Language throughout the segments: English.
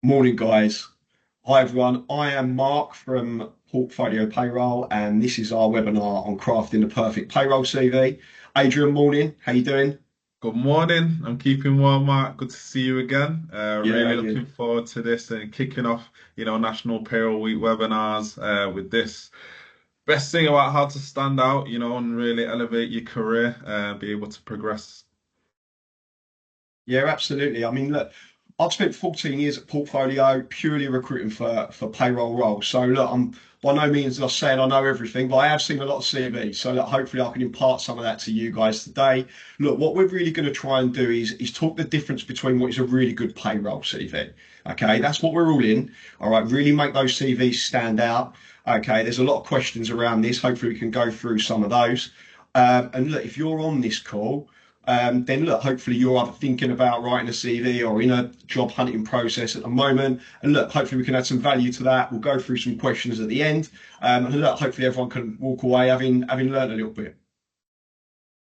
Morning, guys. Hi, everyone. I am Mark from Portfolio Payroll, and this is our webinar on crafting the perfect payroll CV. Adrian, morning. How you doing? Good morning. I'm keeping well, Mark. Good to see you again. Yeah, Really yeah. looking forward to this and kicking off, National Payroll Week webinars with this. Best thing about how to stand out, and really elevate your career, be able to progress. Yeah, absolutely. I mean, look, I've spent 14 years at Portfolio purely recruiting for payroll roles. So look, I'm by no means, as I said, I know everything, but I have seen a lot of CVs. So look, hopefully I can impart some of that to you guys today. Look, what we're really going to try and do is talk the difference between what is a really good payroll CV. Okay, that's what we're all in. All right, really make those CVs stand out. Okay, there's a lot of questions around this. Hopefully we can go through some of those. And look, if you're on this call, then look, hopefully you're either thinking about writing a CV or in a job hunting process at the moment. And look, hopefully we can add some value to that. We'll go through some questions at the end. And look, hopefully everyone can walk away having learned a little bit.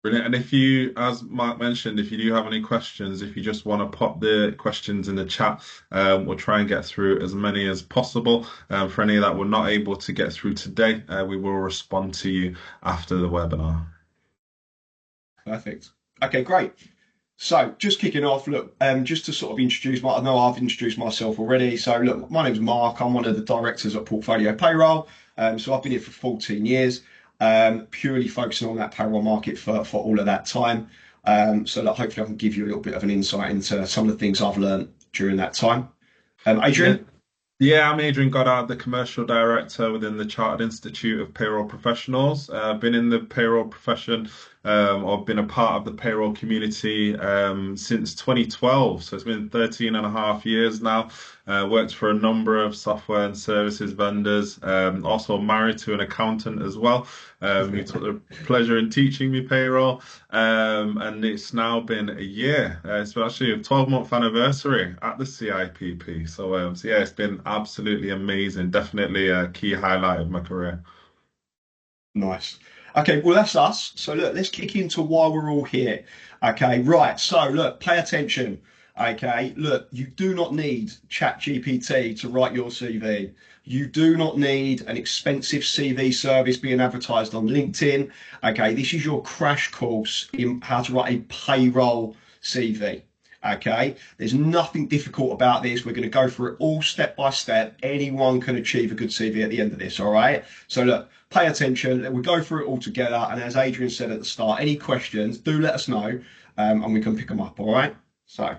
Brilliant. And if you, as Mark mentioned, if you do have any questions, if you just want to pop the questions in the chat, we'll try and get through as many as possible. For any that we're not able to get through today, we will respond to you after the webinar. Perfect. Okay, great. So just kicking off, look, just to sort of introduce I know I've introduced myself already. So look, my name's Mark. I'm one of the directors at Portfolio Payroll. So I've been here for 14 years, purely focusing on that payroll market for all of that time. So look, hopefully I can give you a little bit of an insight into some of the things I've learned during that time. Yeah. Adrian? Yeah, I'm Adrian Goddard, the commercial director within the Chartered Institute of Payroll Professionals. Been in the payroll profession, or been a part of the payroll community since 2012. So it's been 13 and a half years now. Worked for a number of software and services vendors. Also married to an accountant as well, who took the pleasure in teaching me payroll. And it's now been a year. It's been actually a 12-month anniversary at the CIPP. So yeah, it's been absolutely amazing. Definitely a key highlight of my career. Nice. Okay, well, that's us. So, look, let's kick into why we're all here. Okay, right. So, look, pay attention. Okay, look, you do not need ChatGPT to write your CV. You do not need an expensive CV service being advertised on LinkedIn. Okay, this is your crash course in how to write a payroll CV. Okay, there's nothing difficult about this. We're going to go through it all step by step. Anyone can achieve a good CV at the end of this. All right. So, look, pay attention. We'll go through it all together. And as Adrian said at the start, any questions, do let us know, and we can pick them up. All right. So,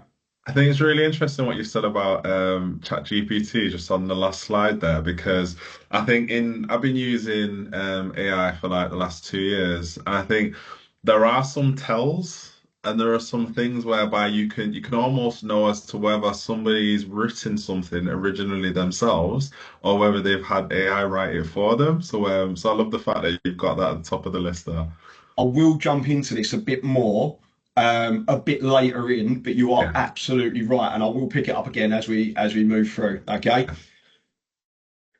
I think it's really interesting what you said about ChatGPT just on the last slide there, because I think I've been using AI for like the last 2 years, and I think there are some tells and there are some things whereby you can almost know as to whether somebody's written something originally themselves or whether they've had AI write it for them. So I love the fact that you've got that at the top of the list there. I will jump into this a bit more a bit later in, but you are Yeah. absolutely right, and I will pick it up again as we move through. Okay.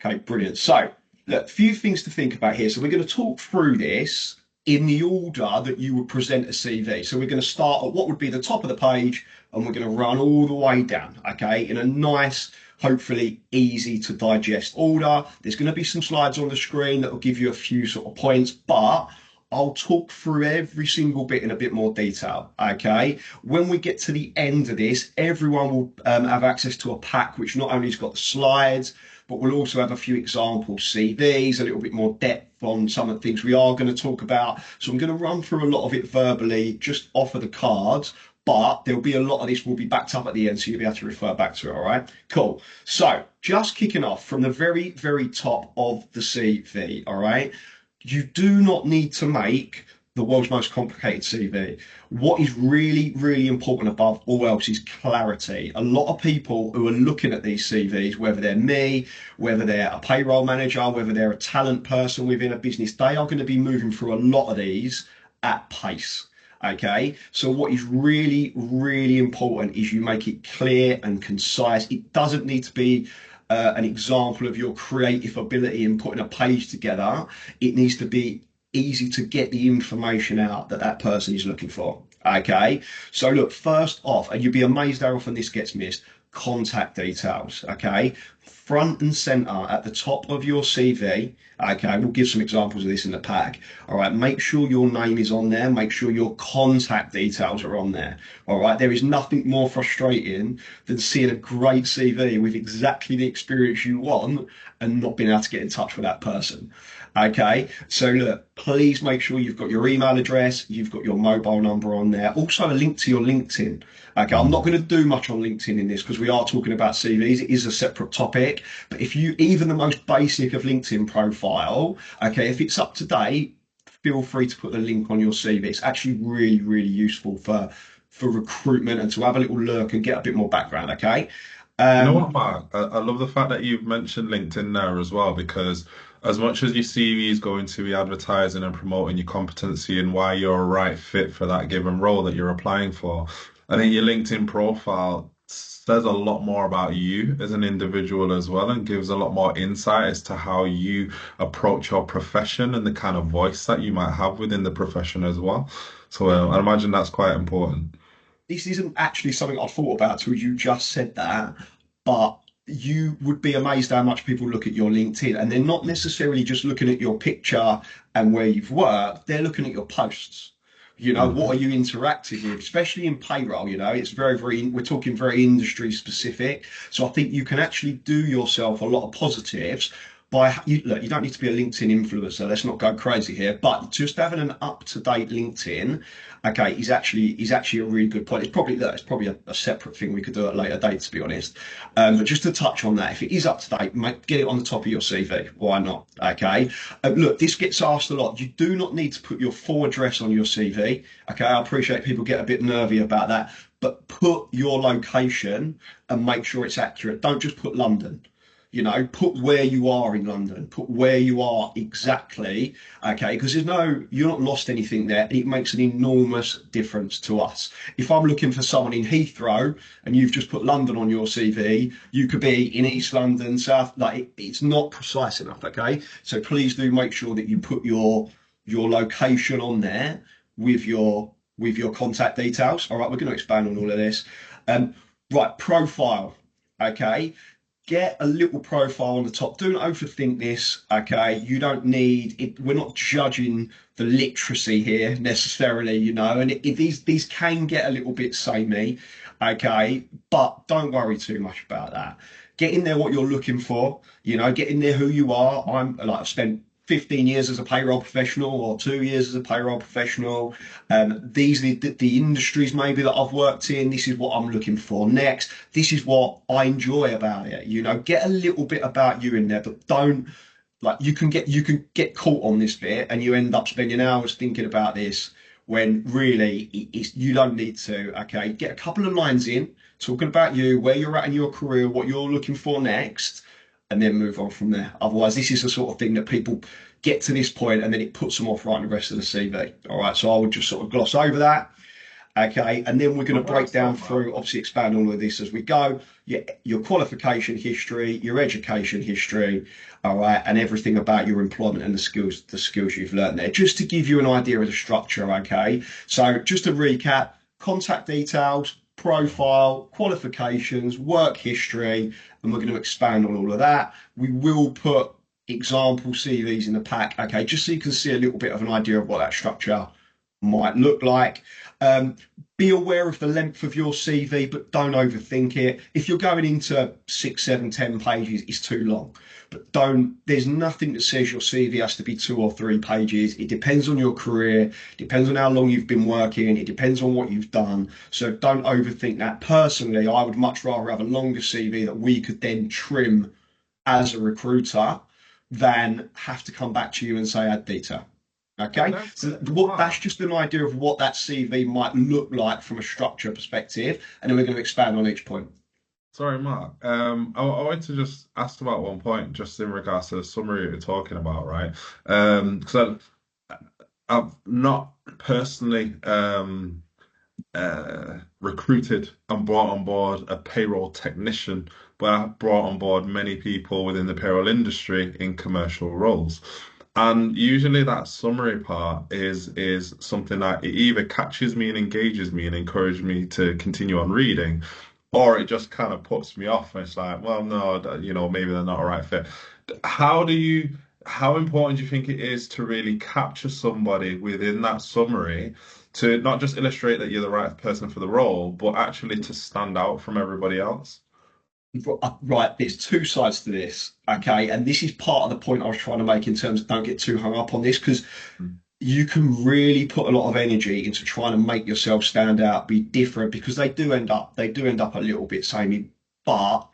Okay, brilliant. So, look, a few things to think about here. So, we're going to talk through this in the order that you would present a CV. So, we're going to start at what would be the top of the page and we're going to run all the way down, okay, in a nice, hopefully easy to digest order. There's going to be some slides on the screen that will give you a few sort of points, but I'll talk through every single bit in a bit more detail. Okay. When we get to the end of this, everyone will have access to a pack which not only has got the slides, but we'll also have a few example CVs, a little bit more depth on some of the things we are going to talk about. So I'm going to run through a lot of it verbally, just off of the cards, but there'll be a lot of this will be backed up at the end, so you'll be able to refer back to it. All right, cool. So just kicking off from the very, very top of the CV. All right, you do not need to make the world's most complicated CV. What is really, really important above all else is clarity. A lot of people who are looking at these CVs, whether they're me, whether they're a payroll manager, whether they're a talent person within a business, they are going to be moving through a lot of these at pace. Okay, so what is really, really important is you make it clear and concise. It doesn't need to be an example of your creative ability in putting a page together. It needs to be easy to get the information out that that person is looking for. Okay, so look, first off, and you'd be amazed how often this gets missed. contact details. Okay, front and center at the top of your CV. Okay, we'll give some examples of this in the pack. All right, make sure your name is on there. Make sure your contact details are on there. All right, there is nothing more frustrating than seeing a great CV with exactly the experience you want and not being able to get in touch with that person. Okay, so look, please make sure you've got your email address, you've got your mobile number on there, also a link to your LinkedIn. Okay, I'm not going to do much on LinkedIn in this because we are talking about CVs. It is a separate topic. But if you, even the most basic of LinkedIn profile, okay, if it's up to date, feel free to put the link on your CV. It's actually really, really useful for recruitment and to have a little look and get a bit more background. Okay. You know Um, what, Mark? I love the fact that you've mentioned LinkedIn there as well, because as much as your CV is going to be advertising and promoting your competency and why you're a right fit for that given role that you're applying for, I think your LinkedIn profile says a lot more about you as an individual as well and gives a lot more insight as to how you approach your profession and the kind of voice that you might have within the profession as well. So I imagine that's quite important. this isn't actually something I thought about till you just said that, but you would be amazed how much people look at your LinkedIn and they're not necessarily just looking at your picture and where you've worked, they're looking at your posts. You know, what are Hmm. you interacting with, especially in payroll? You know, it's very, very, we're talking very industry specific. So I think you can actually do yourself a lot of positives by, look, you don't need to be a LinkedIn influencer. Let's not go crazy here, but just having an up to date LinkedIn, okay, is actually a really good point. It's probably a separate thing we could do at a later date, to be honest. But just to touch on that, if it is up to date, get it on the top of your CV. Why not? Okay. Look, this gets asked a lot. You do not need to put your full address on your CV. Okay, I appreciate people get a bit nervy about that, but put your location and make sure it's accurate. Don't just put London. You know, put where you are in London, put where you are exactly, okay, because you're not lost anything there. It makes an enormous difference to us. If I'm looking for someone in Heathrow and you've just put London on your CV, you could be in East London, South, like it's not precise enough, okay? So please do make sure that you put your location on there with your contact details. All right, we're going to expand on all of this. Um, right, profile. Okay, get a little profile on the top. Don't overthink this, okay? You don't need it. We're not judging the literacy here necessarily, and these can get a little bit samey, okay? But don't worry too much about that. Get in there what you're looking for, get in there who you are. I've spent 15 years as a payroll professional or 2 years as a payroll professional. These are the industries maybe that I've worked in. This is what I'm looking for next. This is what I enjoy about it. Get a little bit about you in there, but don't like you can get caught on this bit and you end up spending hours thinking about this when really you don't need to. Okay, get a couple of lines in talking about you, where you're at in your career, what you're looking for next, and then move on from there. Otherwise, this is the sort of thing that people get to this point and then it puts them off writing the rest of the CV. All right, so I would just sort of gloss over that. Okay, and then we're going Well, to break that's down good, Mark. through, obviously, expand all of this as we go. Your qualification history, your education history, all right, and everything about your employment and the skills you've learned there, just to give you an idea of the structure. Okay, so just to recap: contact details, profile, qualifications, work history, and we're going to expand on all of that. We will put example CVs in the pack, okay, just so you can see a little bit of an idea of what that structure might look like. Um, be aware of the length of your CV, but don't overthink it. If you're going into 6, 7, 10 pages, it's too long. But there's nothing that says your CV has to be 2 or 3 pages. It depends on your career, depends on how long you've been working, it depends on what you've done. So don't overthink that. Personally, I would much rather have a longer CV that we could then trim as a recruiter than have to come back to you and say add detail. Okay, so that's Mark. just an idea of what that CV might look like from a structure perspective, and then we're going to expand on each point. Sorry, Mark. I wanted to just ask about one point, just in regards to the summary you're talking about, right? Because I've not personally recruited and brought on board a payroll technician, but I brought on board many people within the payroll industry in commercial roles. And usually that summary part is something that it either catches me and engages me and encourages me to continue on reading, or it just kind of puts me off. And it's like, well, no, maybe they're not a right fit. How do you, how important do you think it is to really capture somebody within that summary to not just illustrate that you're the right person for the role, but actually to stand out from everybody else? Right, there's two sides to this, okay? And this is part of the point I was trying to make in terms of don't get too hung up on this because Mm. you can really put a lot of energy into trying to make yourself stand out, be different, because they do end up a little bit samey, but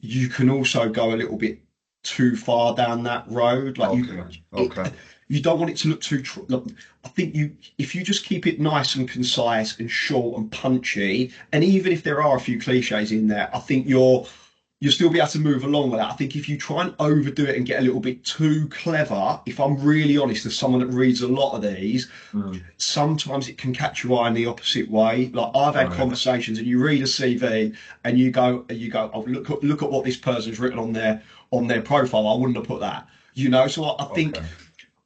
you can also go a little bit too far down that road. Like Okay, it, okay, you don't want it to look too. Look, I think if you just keep it nice and concise and short and punchy, and even if there are a few cliches in there, I think you'll still be able to move along with that. I think if you try and overdo it and get a little bit too clever, if I'm really honest, as someone that reads a lot of these, mm, sometimes it can catch your eye in the opposite way. Like I've had right, conversations, and you read a CV, and oh, look at what this person's written on their profile. I wouldn't have put that. So I think okay,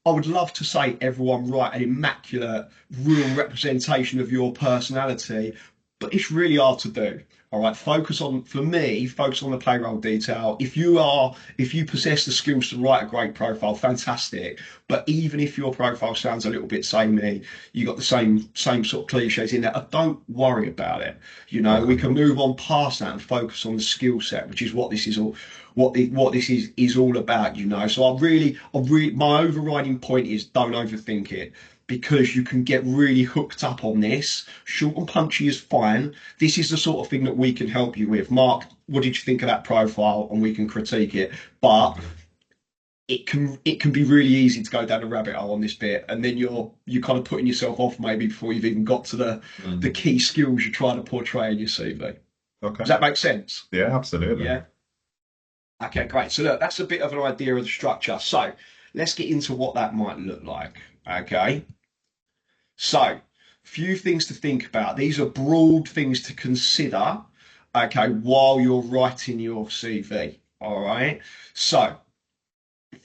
I would love to say everyone write an immaculate, real representation of your personality, but it's really hard to do. All right, for me, focus on the payroll detail. If you possess the skills to write a great profile, fantastic. But even if your profile sounds a little bit samey, you got the same sort of cliches in there, don't worry about it. We okay. can move on past that and focus on the skill set, which is what this is all what this is all about, So my overriding point is don't overthink it because you can get really hooked up on this. Short and punchy is fine. This is the sort of thing that we can help you with. Mark, what did you think of that profile? And we can critique it. But Okay. it can be really easy to go down a rabbit hole on this bit, and then you're kind of putting yourself off maybe before you've even got to the Mm. key skills you're trying to portray in your CV. Okay. Does that make sense? Yeah, absolutely. Yeah. Okay, great. So look, that's a bit of an idea of the structure. So let's get into what that might look like. Okay. So, few things to think about. These are broad things to consider, okay, while you're writing your CV. All right. So,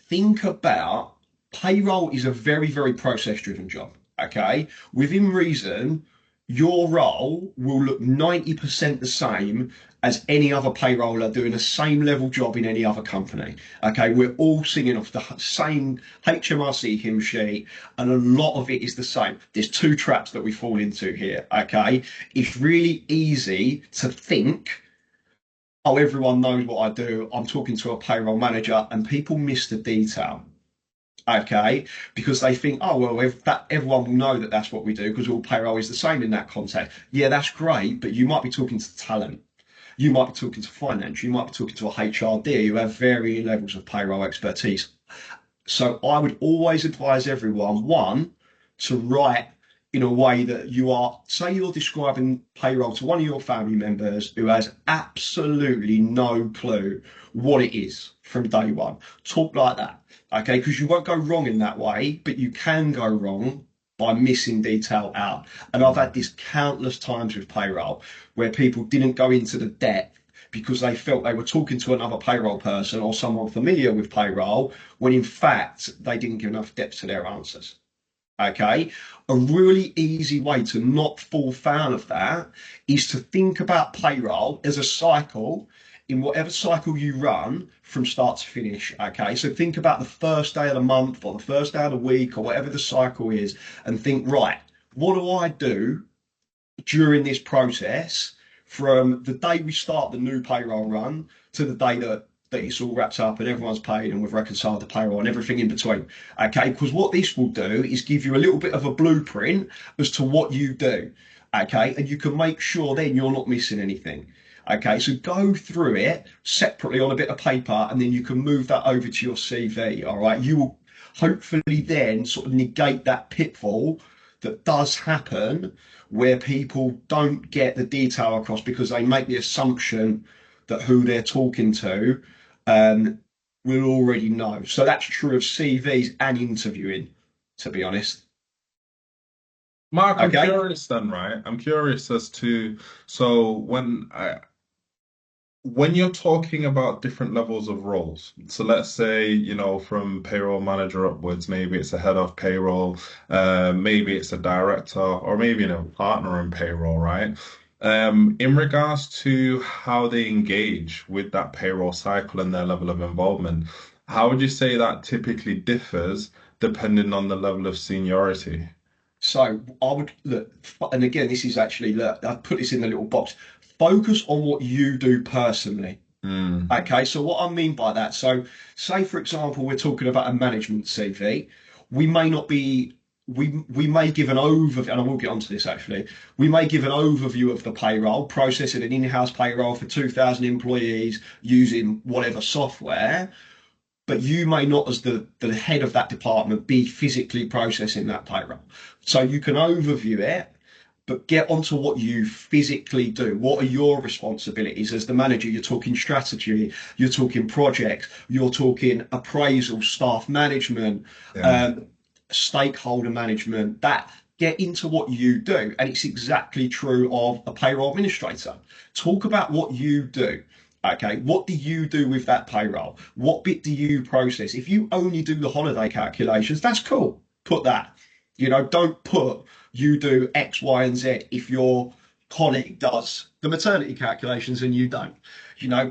think about payroll is a very, very process driven job. Okay. Within reason, your role will look 90% the same as any other payroller doing the same level job in any other company. Okay. We're all singing off the same HMRC hymn sheet, and a lot of it is the same. There's two traps that we fall into here. Okay. It's really easy to think, oh, everyone knows what I do. I'm talking to a payroll manager, and people miss the detail, okay, because they think, oh well, if that everyone will know that that's what we do because all payroll is the same in that context. Yeah, that's great, but you might be talking to talent, you might be talking to finance, you might be talking to a HRD who have varying levels of payroll expertise. So I would always advise everyone, one, to write in a way that say you're describing payroll to one of your family members who has absolutely no clue what it is from day one. Talk like that, okay? Because you won't go wrong in that way, but you can go wrong by missing detail out. And I've had Mm. this countless times with payroll where people didn't go into the depth because they felt they were talking to another payroll person or someone familiar with payroll when in fact they didn't give enough depth to their answers. Okay. A really easy way to not fall foul of that is to think about payroll as a cycle in whatever cycle you run from start to finish. Okay. So think about the first day of the month or the first day of the week or whatever the cycle is and think, right, what do I do during this process from the day we start the new payroll run to the day that it's all wrapped up and everyone's paid and we've reconciled the payroll and everything in between. Okay, because what this will do is give you a little bit of a blueprint as to what you do. Okay, and you can make sure then you're not missing anything. Okay, so go through it separately on a bit of paper and then you can move that over to your CV. All right, you will hopefully then sort of negate that pitfall that does happen where people don't get the detail across because they make the assumption that who they're talking to um, will already know. So that's true of CVs and interviewing, to be honest. Mark, I'm Okay. curious then, right? I'm curious as to so when you're talking about different levels of roles, so let's say, from payroll manager upwards, maybe it's a head of payroll, maybe it's a director, or maybe a partner in payroll, right? In regards to how they engage with that payroll cycle and their level of involvement, how would you say that typically differs depending on the level of seniority? So I would look, and again, this is actually, look, I put this in the little box. Focus on what you do personally. Mm, Okay, so what I mean by that, so say for example, we're talking about a management CV. We may not be, we may give an overview, and I will get onto this actually. We may give an overview of the payroll, processing an in-house payroll for 2,000 employees using whatever software, but you may not, as the head of that department, be physically processing that payroll. So you can overview it, but get onto what you physically do. What are your responsibilities as the manager? You're talking strategy, you're talking projects, you're talking appraisal, staff management, yeah. um, stakeholder management. That get into what you do, and it's exactly true of a payroll administrator. Talk about what you do. Okay, what do you do with that payroll? What bit do you process? If you only do the holiday calculations, that's cool. Put that. Don't put you do X, Y, and Z if your colleague does the maternity calculations and you don't.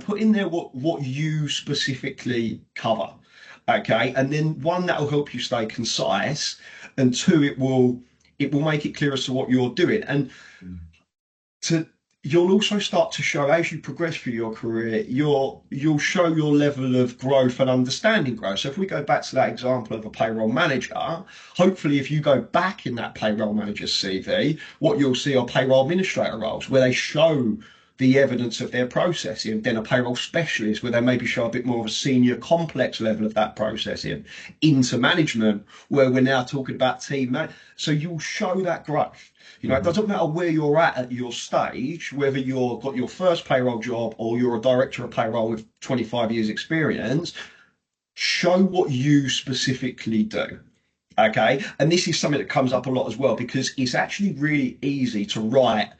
Put in there what you specifically cover. Okay. And then one, that will help you stay concise. And two, it will make it clear as to what you're doing. And to you'll also start to show as you progress through your career, you'll show your level of growth and understanding growth. So if we go back to that example of a payroll manager, hopefully if you go back in that payroll manager's CV, what you'll see are payroll administrator roles where they show the evidence of their processing, then a payroll specialist where they maybe show a bit more of a senior complex level of that processing, into management where we're now talking about so you'll show that growth. It Mhm. doesn't matter where you're at your stage, whether you've got your first payroll job or you're a director of payroll with 25 years experience, show what you specifically do. Okay. And this is something that comes up a lot as well, because it's actually really easy to write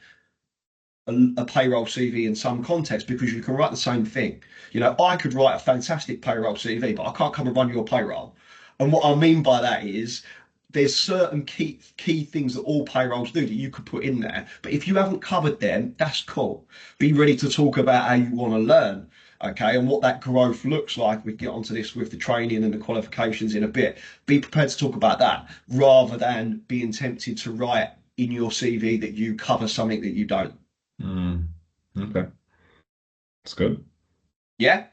a payroll CV in some context because you can write the same thing. I could write a fantastic payroll CV, but I can't come and run your payroll. And what I mean by that is there's certain key things that all payrolls do that you could put in there. But if you haven't covered them, that's cool. Be ready to talk about how you want to learn. Okay, and what that growth looks like. We get onto this with the training and the qualifications in a bit. Be prepared to talk about that rather than being tempted to write in your CV that you cover something that you don't. Mm. Okay, that's good. Yeah?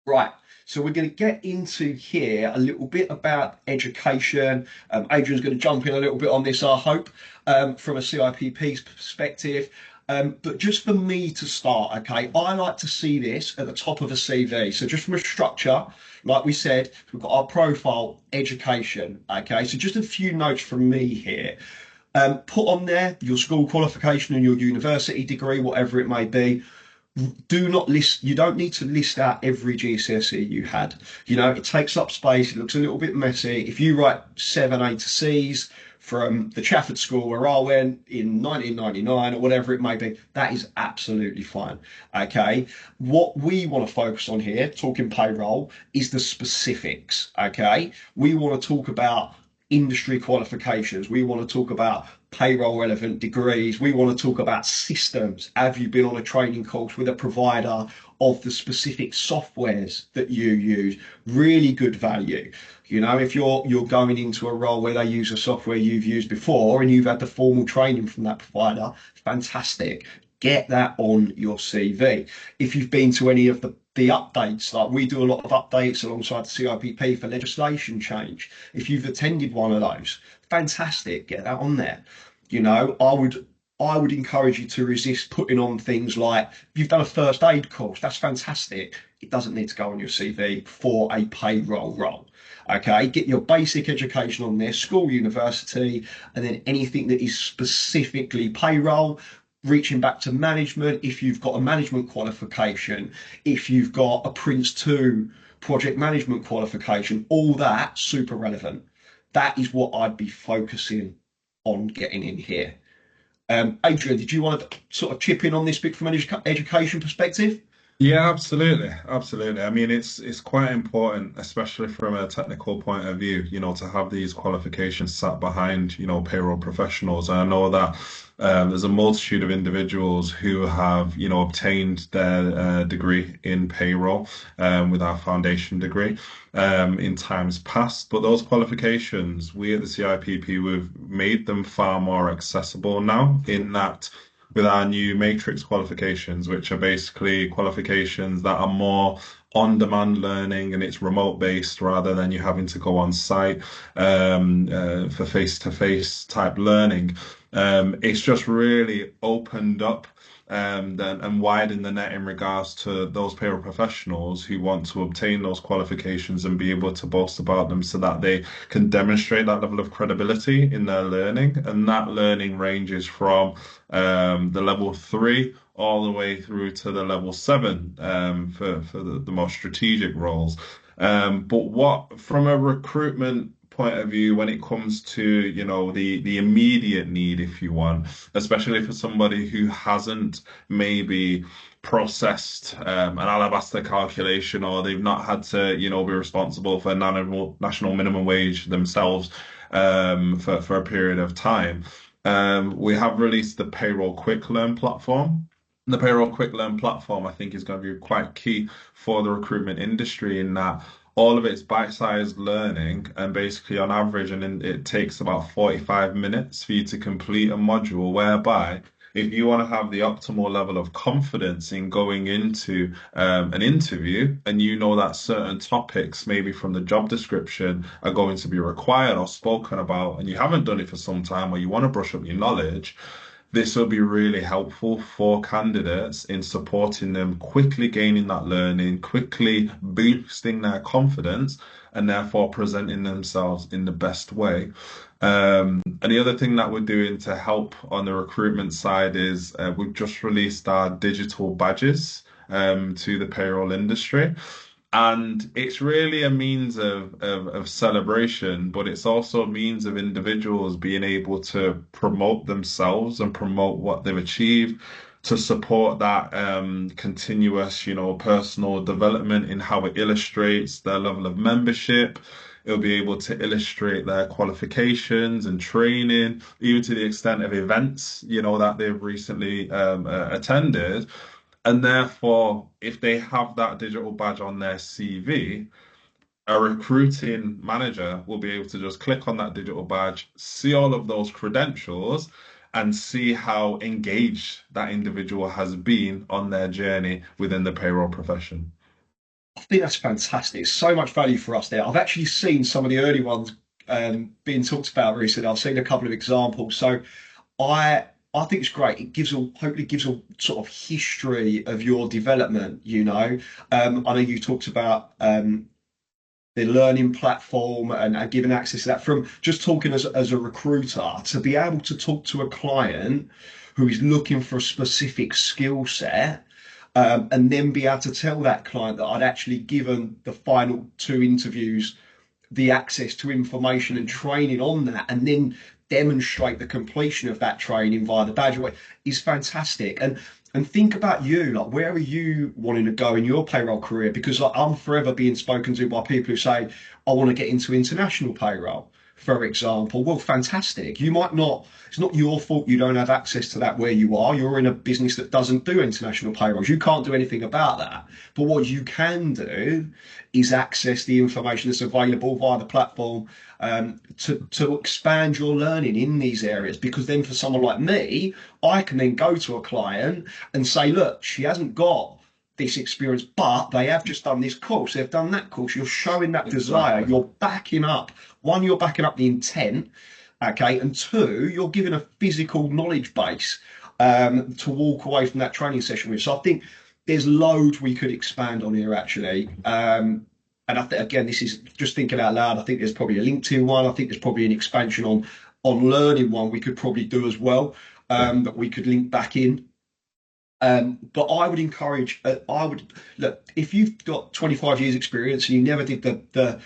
Right. So we're going to get into here a little bit about education. Adrian's going to jump in a little bit on this, I hope, from a CIPP perspective. But just for me to start, okay, I like to see this at the top of a CV. So just from a structure, like we said, we've got our profile, education. Okay, so just a few notes from me here. Put on there your school qualification and your university degree, whatever it may be. Do not list, you don't need to list out every GCSE you had. It takes up space, it looks a little bit messy. If you write 7A to C's from the Chafford School where I went in 1999 or whatever it may be, that is absolutely fine. Okay. What we want to focus on here, talking payroll, is the specifics. Okay. We want to talk about industry qualifications. We want to talk about payroll relevant degrees. We want to talk about systems. Have you been on a training course with a provider of the specific softwares that you use? Really good value. If you're going into a role where they use a software you've used before and you've had the formal training from that provider, fantastic. Get that on your CV. If you've been to any of the updates, like we do a lot of updates alongside the CIPP for legislation change. If you've attended one of those, fantastic, get that on there. I would encourage you to resist putting on things like you've done a first aid course. That's fantastic. It doesn't need to go on your CV for a payroll role. Okay, get your basic education on there, school, university, and then anything that is specifically payroll, reaching back to management. If you've got a management qualification, if you've got a Prince 2 project management qualification, all that super relevant. That is what I'd be focusing on getting in here. Adrian, did you want to sort of chip in on this bit from an education perspective? Yeah, absolutely. Absolutely. I mean, it's quite important, especially from a technical point of view, to have these qualifications sat behind, payroll professionals. And I know that there's a multitude of individuals who have, obtained their degree in payroll with our foundation degree in times past. But those qualifications, we at the CIPP, we've made them far more accessible now in that with our new matrix qualifications, which are basically qualifications that are more on-demand learning and it's remote based rather than you having to go on site for face-to-face type learning. It's just really opened up and widened the net in regards to those payroll professionals who want to obtain those qualifications and be able to boast about them so that they can demonstrate that level of credibility in their learning. And that learning ranges from the level three all the way through to the level seven for the more strategic roles. But what from a recruitment point of view, when it comes to, the immediate need, if you want, especially for somebody who hasn't maybe processed an alabaster calculation or they've not had to, be responsible for national minimum wage themselves for a period of time. We have released the Payroll Quick Learn platform. The Payroll Quick Learn platform, I think, is going to be quite key for the recruitment industry in that all of it's bite-sized learning, and basically on average, and it takes about 45 minutes for you to complete a module, whereby if you want to have the optimal level of confidence in going into an interview and you know that certain topics, maybe from the job description, are going to be required or spoken about, and you haven't done it for some time, or you want to brush up your knowledge, this will be really helpful for candidates in supporting them quickly gaining that learning, quickly boosting their confidence, and therefore presenting themselves in the best way. And the other thing that we're doing to help on the recruitment side is we've just released our digital badges to the payroll industry. And it's really a means of celebration, but it's also a means of individuals being able to promote themselves and promote what they've achieved to support that continuous, personal development in how it illustrates their level of membership. It'll be able to illustrate their qualifications and training, even to the extent of events, that they've recently attended. And therefore, if they have that digital badge on their CV, a recruiting manager will be able to just click on that digital badge, see all of those credentials, and see how engaged that individual has been on their journey within the payroll profession. I think that's fantastic. So much value for us there. I've actually seen some of the early ones being talked about recently. I've seen a couple of examples. So I I think it's great. It gives a hopefully gives a sort of history of your development. I know you talked about the learning platform and giving access to that from just talking as a recruiter to be able to talk to a client who is looking for a specific skill set and then be able to tell that client that I'd actually given the final two interviews the access to information and training on that, and then demonstrate the completion of that training via the badge is fantastic. And think about you, like where are you wanting to go in your payroll career? Because like, I'm forever being spoken to by people who say, I want to get into international payroll, for example. Well, fantastic. You might not, it's not your fault you don't have access to that where you are. You're in a business that doesn't do international payrolls. You can't do anything about that. But what you can do is access the information that's available via the platform to expand your learning in these areas. Because then for someone like me, I can then go to a client and say, look, she hasn't got this experience, but they have just done this course, they've done that course. You're showing that desire, Exactly. you're backing up. One, you're backing up the intent, okay, and two, you're giving a physical knowledge base to walk away from that training session with. So I think there's loads we could expand on here actually. And I think again, this is just thinking out loud. I think there's probably a LinkedIn one. I think there's probably an expansion on learning one we could probably do as well Yeah. that we could link back in. But I would encourage. I would look if you've got 25 years experience and you never did the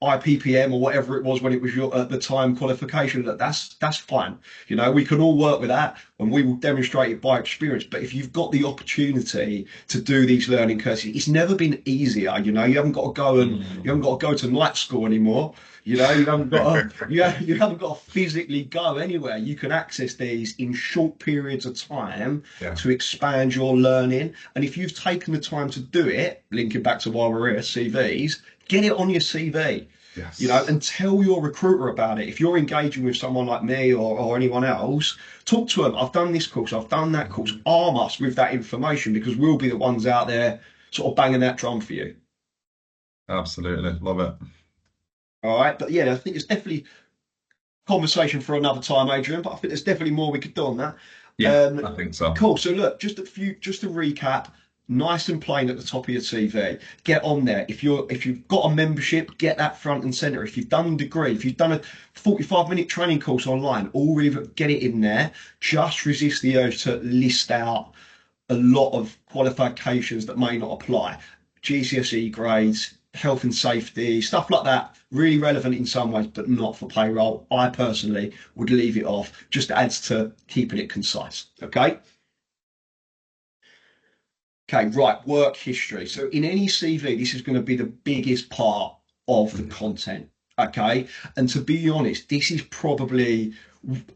IPPM or whatever it was when it was your at the time qualification. Look, that's fine. We can all work with that. and we will demonstrate it by experience. But if you've got the opportunity to do these learning courses, it's never been easier. You haven't got to go and you haven't Mm. got to go to night school anymore. You haven't got to you haven't got to physically go anywhere. You can access these in short periods of time Yeah. to expand your learning. And if you've taken the time to do it, linking back to why we're here, CVs, get it on your CV. Yes. And tell your recruiter about it. If you're engaging with someone like me or anyone else, talk to them. I've done this course, I've done that course. Mhm. Arm us with that information because we'll be the ones out there sort of banging that drum for you. Absolutely. Love it. All right. But yeah, I think it's definitely conversation for another time, Adrian, but I think there's definitely more we could do on that. Yeah, Um, I think so. cool. So look, just to recap, nice and plain at the top of your CV. Get on there. If you've got a membership, get that front and center. If you've done a degree, if you've done a 45-minute training course online, all really get it in there. Just resist the urge to list out a lot of qualifications that may not apply. GCSE grades, health and safety, stuff like that, really relevant in some ways, but not for payroll. I personally would leave it off, just adds to keeping it concise. Okay. Okay, right, work history. So in any CV, this is going to be the biggest part of the Mhm. content. Okay. And to be honest, this is probably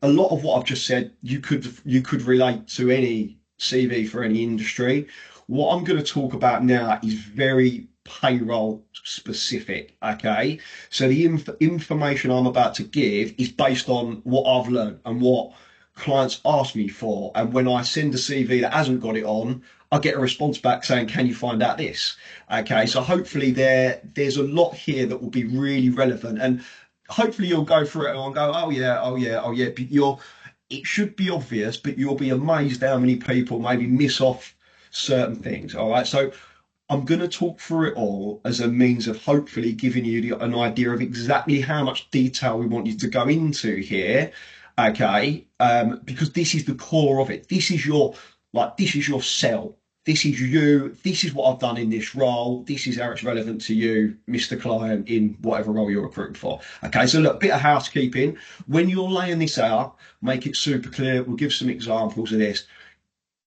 a lot of what I've just said, you could relate to any CV for any industry. What I'm going to talk about now is very payroll specific. Okay, so the information I'm about to give is based on what I've learned and what clients ask me for. And when I send a CV that hasn't got it on, I get a response back saying, "Can you find out this?" Okay, so hopefully there's a lot here that will be really relevant and hopefully you'll go through it and go, oh yeah, oh yeah, oh yeah. But it should be obvious, but you'll be amazed how many people maybe miss off certain things. All right. So I'm going to talk through it all as a means of hopefully giving you an idea of exactly how much detail we want you to go into here. Okay. Because this is the core of it. This is your sell. This is you. This is what I've done in this role. This is how it's relevant to you, Mr. Client, in whatever role you're recruiting for. Okay. So look, bit of housekeeping. When you're laying this out, make it super clear. We'll give some examples of this.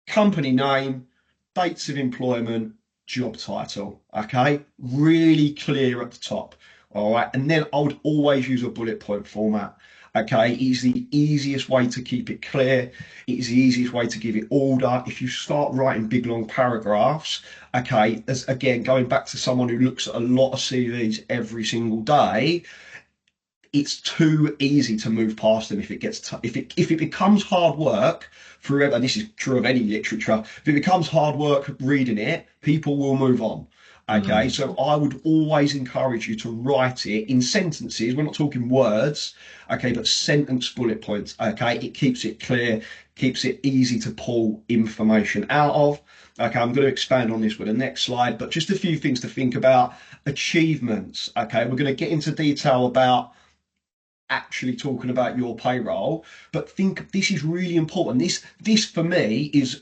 Company name, dates of employment, job title. Okay, really clear at the top. All right, and then I would always use a bullet point format. Okay, it's the easiest way to keep it clear. It is the easiest way to give it order. If you start writing big long paragraphs, okay, as again going back to someone who looks at a lot of CVs every single day, it's too easy to move past them if it gets if it becomes hard work forever. And this is true of any literature. If it becomes hard work reading it, people will move on. Okay, Mm. so I would always encourage you to write it in sentences. We're not talking words, okay, but sentence bullet points. Okay, it keeps it clear, keeps it easy to pull information out of. Okay, I'm going to expand on this with the next slide, but just a few things to think about. Achievements. Okay, we're going to get into detail about actually talking about your payroll, but think this is really important. This for me is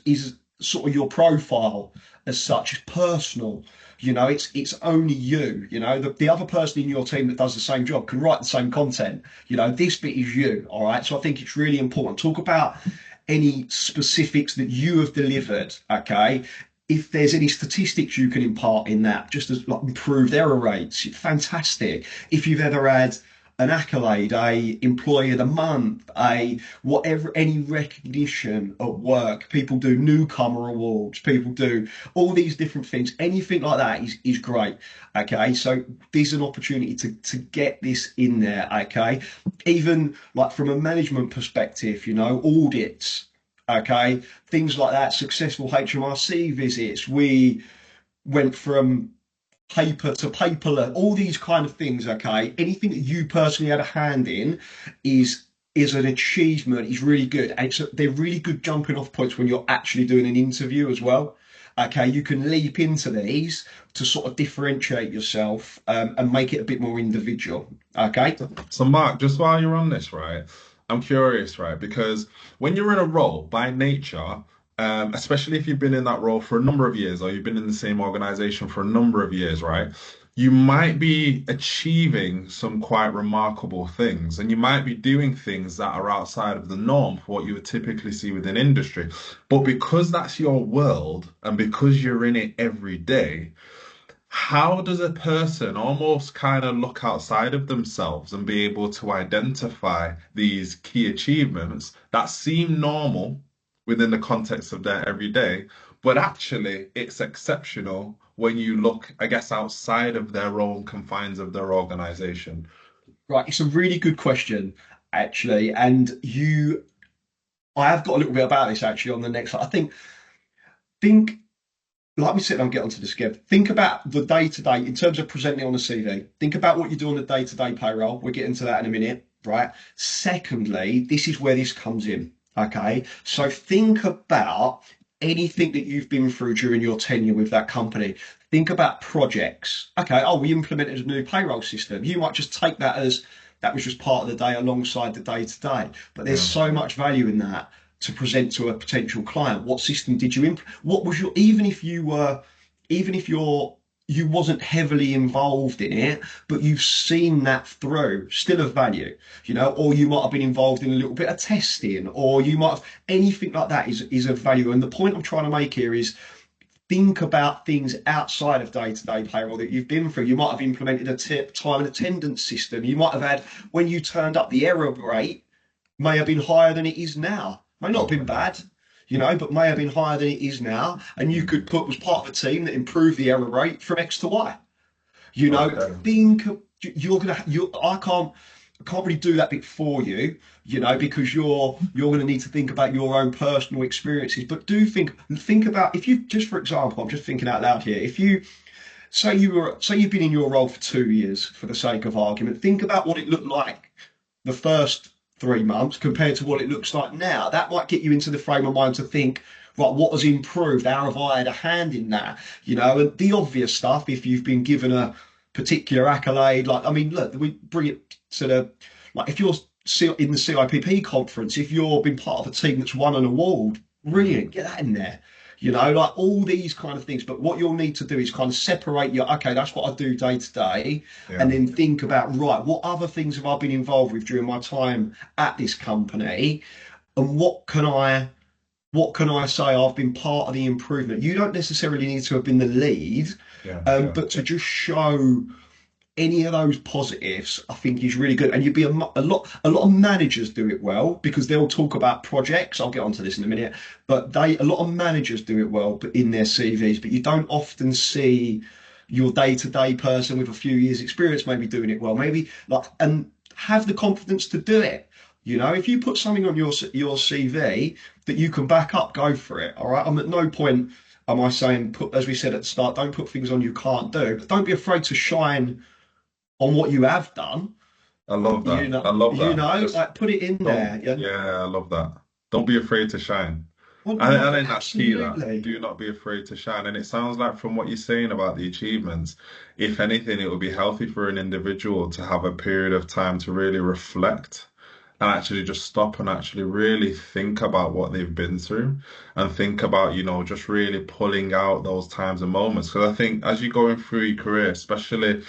sort of your profile as such. It's personal. It's only you. The other person in your team that does the same job can write the same content. This bit is you. All right. So I think it's really important. Talk about any specifics that you have delivered. Okay. If there's any statistics you can impart in that, just as like improved error rates, fantastic. If you've ever had an accolade, a employee of the month, a whatever, any recognition at work. People do newcomer awards. People do all these different things. Anything like that is great. Okay, so there's an opportunity to get this in there. Okay, even like from a management perspective, audits. Okay, things like that. Successful HMRC visits. We went from paper to paperless, all these kind of things. Okay, anything that you personally had a hand in is is an achievement. Is really good, and they're really good jumping off points when you're actually doing an interview as well. Okay, you can leap into these to sort of differentiate yourself and make it a bit more individual. Okay. So, Mark, just while you're on this, right, I'm curious, right, because when you're in a role by nature, especially if you've been in that role for a number of years or you've been in the same organization for a number of years, right, you might be achieving some quite remarkable things, and you might be doing things that are outside of the norm for what you would typically see within industry. But because that's your world and because you're in it every day, how does a person almost kind of look outside of themselves and be able to identify these key achievements that seem normal within the context of their everyday, but actually it's exceptional when you look, I guess, outside of their own confines of their organization? Right, it's a really good question, actually. I have got a little bit about this actually on the next slide. Think, like we said, I'll get onto this again. Think about the day to day in terms of presenting on a CV. Think about what you do on the day to day payroll. We'll get into that in a minute, right? Secondly, this is where this comes in. Okay. So think about anything that you've been through during your tenure with that company. Think about projects. Okay. Oh, we implemented a new payroll system. You might just take that as that was just part of the day alongside the day to day. But there's Yeah. so much value in that to present to a potential client. What system did you implement? What was your, even if you were, even if you wasn't heavily involved in it, but you've seen that through, still of value, or you might have been involved in a little bit of testing, or you might have anything like that is of value. And the point I'm trying to make here is think about things outside of day-to-day payroll that you've been through. You might have implemented a time and attendance system. You might have had when you turned up the error rate may have been higher than it is now. May not have been Okay. bad, but may have been higher than it is now. And you could Mm. put was part of a team that improved the error rate from X to Y. You know, Okay. think you're gonna you I can't really do that bit for you, because you're gonna need to think about your own personal experiences. But do think about if you just for example, I'm just thinking out loud here. If you say you've been in your role for 2 years for the sake of argument, think about what it looked like the first 3 months compared to what it looks like now. That might get you into the frame of mind to think, right, what has improved? How have I had a hand in that? And the obvious stuff, if you've been given a particular accolade, like, I mean, look, we bring it to like, if you're in the CIPP conference, if you've been part of a team that's won an award, brilliant, Mm. get that in there. Like all these kind of things. But what you'll need to do is kind of separate your, okay, that's what I do day to day, and Yeah. then think about, right, what other things have I been involved with during my time at this company, and what can I say I've been part of the improvement. You don't necessarily need to have been the lead, Yeah. Yeah. but to just show any of those positives, I think is really good. And you'd be a lot of managers do it well because they'll talk about projects. I'll get onto this in a minute, but a lot of managers do it well, but in their CVs, but you don't often see your day-to-day person with a few years experience maybe doing it well, maybe like, and have the confidence to do it. If you put something on your CV that you can back up, go for it. All right. I'm at no point am I saying put, as we said at the start, don't put things on you can't do, but don't be afraid to shine on what you have done. I love that. I love that. Just Like put it in there. don't. Yeah. Yeah, I love that. Don't be afraid to shine. Well, I no, think that's key, that. absolutely. Do not be afraid to shine. And it sounds like from what you're saying about the achievements, if anything, it would be healthy for an individual to have a period of time to really reflect and actually just stop and actually really think about what they've been through and think about, just really pulling out those times and moments. Because I think as you're going through your career, especially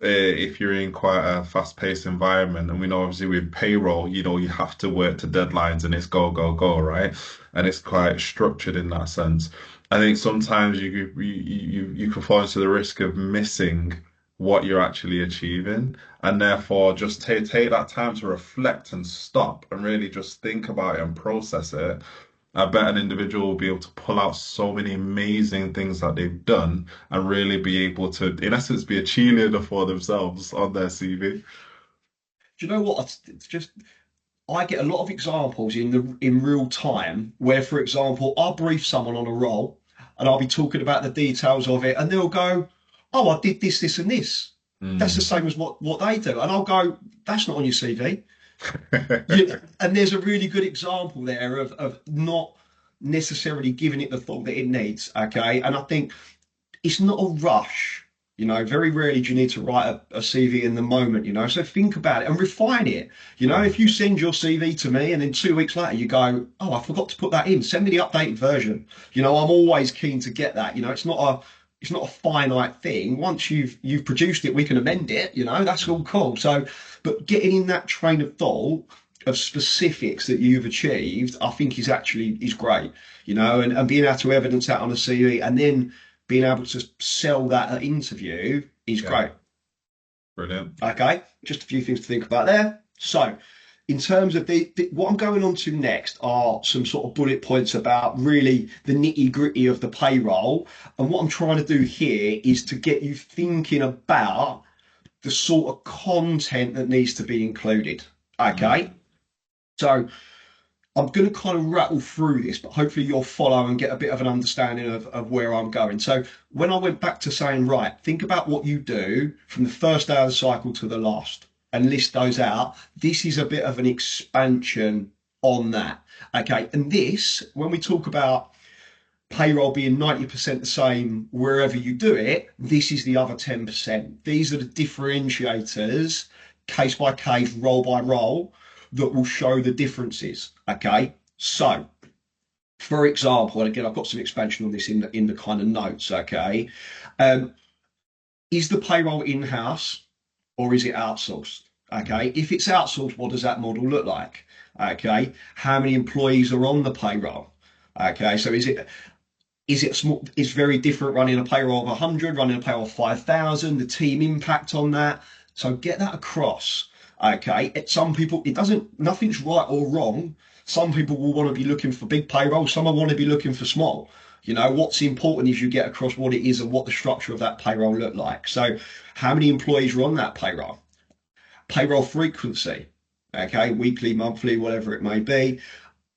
if you're in quite a fast-paced environment, and we know obviously with payroll, you have to work to deadlines and it's go, go, go, right? And it's quite structured in that sense. I think sometimes you can fall into the risk of missing what you're actually achieving, and therefore just take that time to reflect and stop and really just think about it and process it. I bet an individual will be able to pull out so many amazing things that they've done and really be able to, in essence, be a cheerleader for themselves on their CV. Do you know what? It's just I get a lot of examples in real time where, for example, I'll brief someone on a role and I'll be talking about the details of it, and they'll go, "Oh, I did this, this, and this." That's the Mm. same as what they do, and I'll go, "That's not on your CV." And there's a really good example there of not necessarily giving it the thought that it needs. Okay, and I think it's not a rush. Very rarely do you need to write a CV in the moment, so think about it and refine it. Yeah. If you send your CV to me and then 2 weeks later you go, oh, I forgot to put that in, send me the updated version. I'm always keen to get that. It's not it's not a finite thing. Once you've produced it, we can amend it. That's all cool. So, but getting in that train of thought of specifics that you've achieved, I think is great. And being able to evidence that on a CV and then being able to sell that at interview is Yeah, great. brilliant. Okay, just a few things to think about there. So, in terms of what I'm going on to next are some sort of bullet points about really the nitty gritty of the payroll. And what I'm trying to do here is to get you thinking about the sort of content that needs to be included. Mm. Okay, so I'm going to kind of rattle through this, but hopefully you'll follow and get a bit of an understanding of where I'm going. So when I went back to saying, right, think about what you do from the first day of the cycle to the last and list those out, this is a bit of an expansion on that. Okay. And this, when we talk about payroll being 90% the same wherever you do it, this is the other 10%. These are the differentiators, case by case, role by role, that will show the differences. Okay. So, for example, and again, I've got some expansion on this in the kind of notes. Okay. Um, is the payroll in-house or is it outsourced? Okay. If it's outsourced, what does that model look like? Okay. How many employees are on the payroll? Okay. So is it small? It's very different running a payroll of 100, running a payroll of 5,000, the team impact on that. So get that across. Okay. Some people, nothing's right or wrong. Some people will want to be looking for big payroll. Some will want to be looking for small. What's important is you get across what it is and what the structure of that payroll look like. So how many employees are on that payroll frequency? Okay. Weekly, monthly, whatever it may be.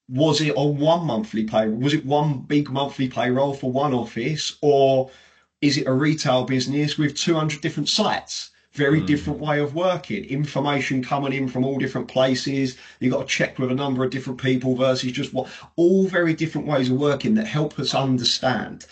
Was it on one monthly payroll? Was it one big monthly payroll for one office, or is it a retail business with 200 different sites? Very different Mm. way of working. Information coming in from all different places. You've got to check with a number of different people versus just what. All very different ways of working that help us understand,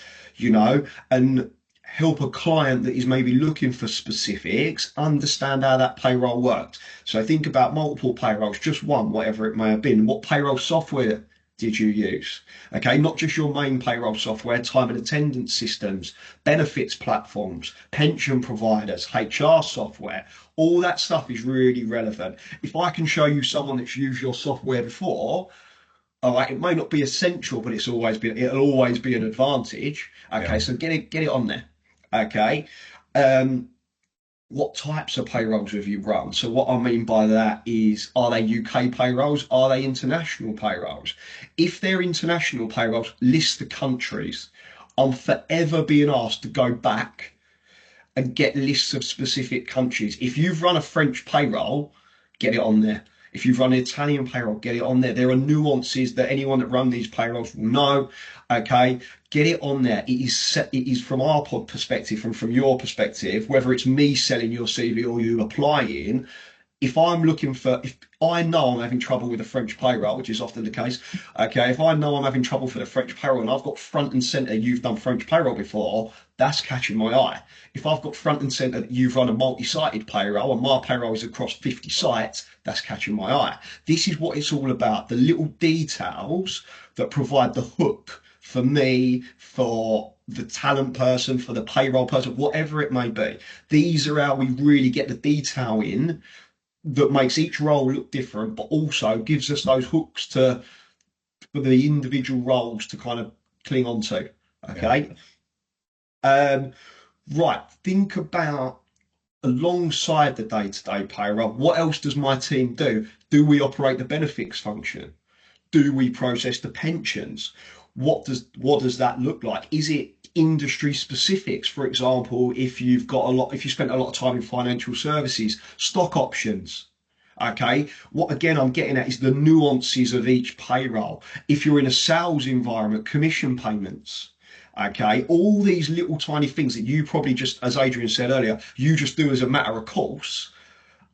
and help a client that is maybe looking for specifics understand how that payroll works. So think about multiple payrolls, just one, whatever it may have been. What payroll software did you use? Okay, not just your main payroll software, time and attendance systems, benefits platforms, pension providers, HR software. All that stuff is really relevant. If I can show you someone that's used your software before, all right, it may not be essential, but it'll always be an advantage. Okay, Yeah. so get it on there. Okay. Um, what types of payrolls have you run? So what I mean by that is, are they UK payrolls? Are they international payrolls? If they're international payrolls, list the countries. I'm forever being asked to go back and get lists of specific countries. If you've run a French payroll, get it on there. If you've run an Italian payroll, get it on there. There are nuances that anyone that run these payrolls will know. Okay, get it on there. It is from our perspective, from your perspective, whether it's me selling your CV or you applying, if I know I'm having trouble with a French payroll, which is often the case, okay, if I know I'm having trouble for the French payroll and I've got front and center, you've done French payroll before, that's catching my eye. If I've got front and center that you've run a multi-sited payroll and my payroll is across 50 sites, that's catching my eye. This is what it's all about, the little details that provide the hook for me, for the talent person, for the payroll person, whatever it may be. These are how we really get the detail in that makes each role look different, but also gives us those hooks for the individual roles to kind of cling on to. Yeah. Okay. Um, right. Think about alongside the day-to-day payroll, what else does my team do? Do we operate the benefits function? Do we process the pensions? What does that look like? Is it industry specifics? For example, if you spent a lot of time in financial services, stock options. Okay, what again I'm getting at is the nuances of each payroll. If you're in a sales environment, commission payments. Okay, all these little tiny things that you probably just, as Adrian said earlier, you just do as a matter of course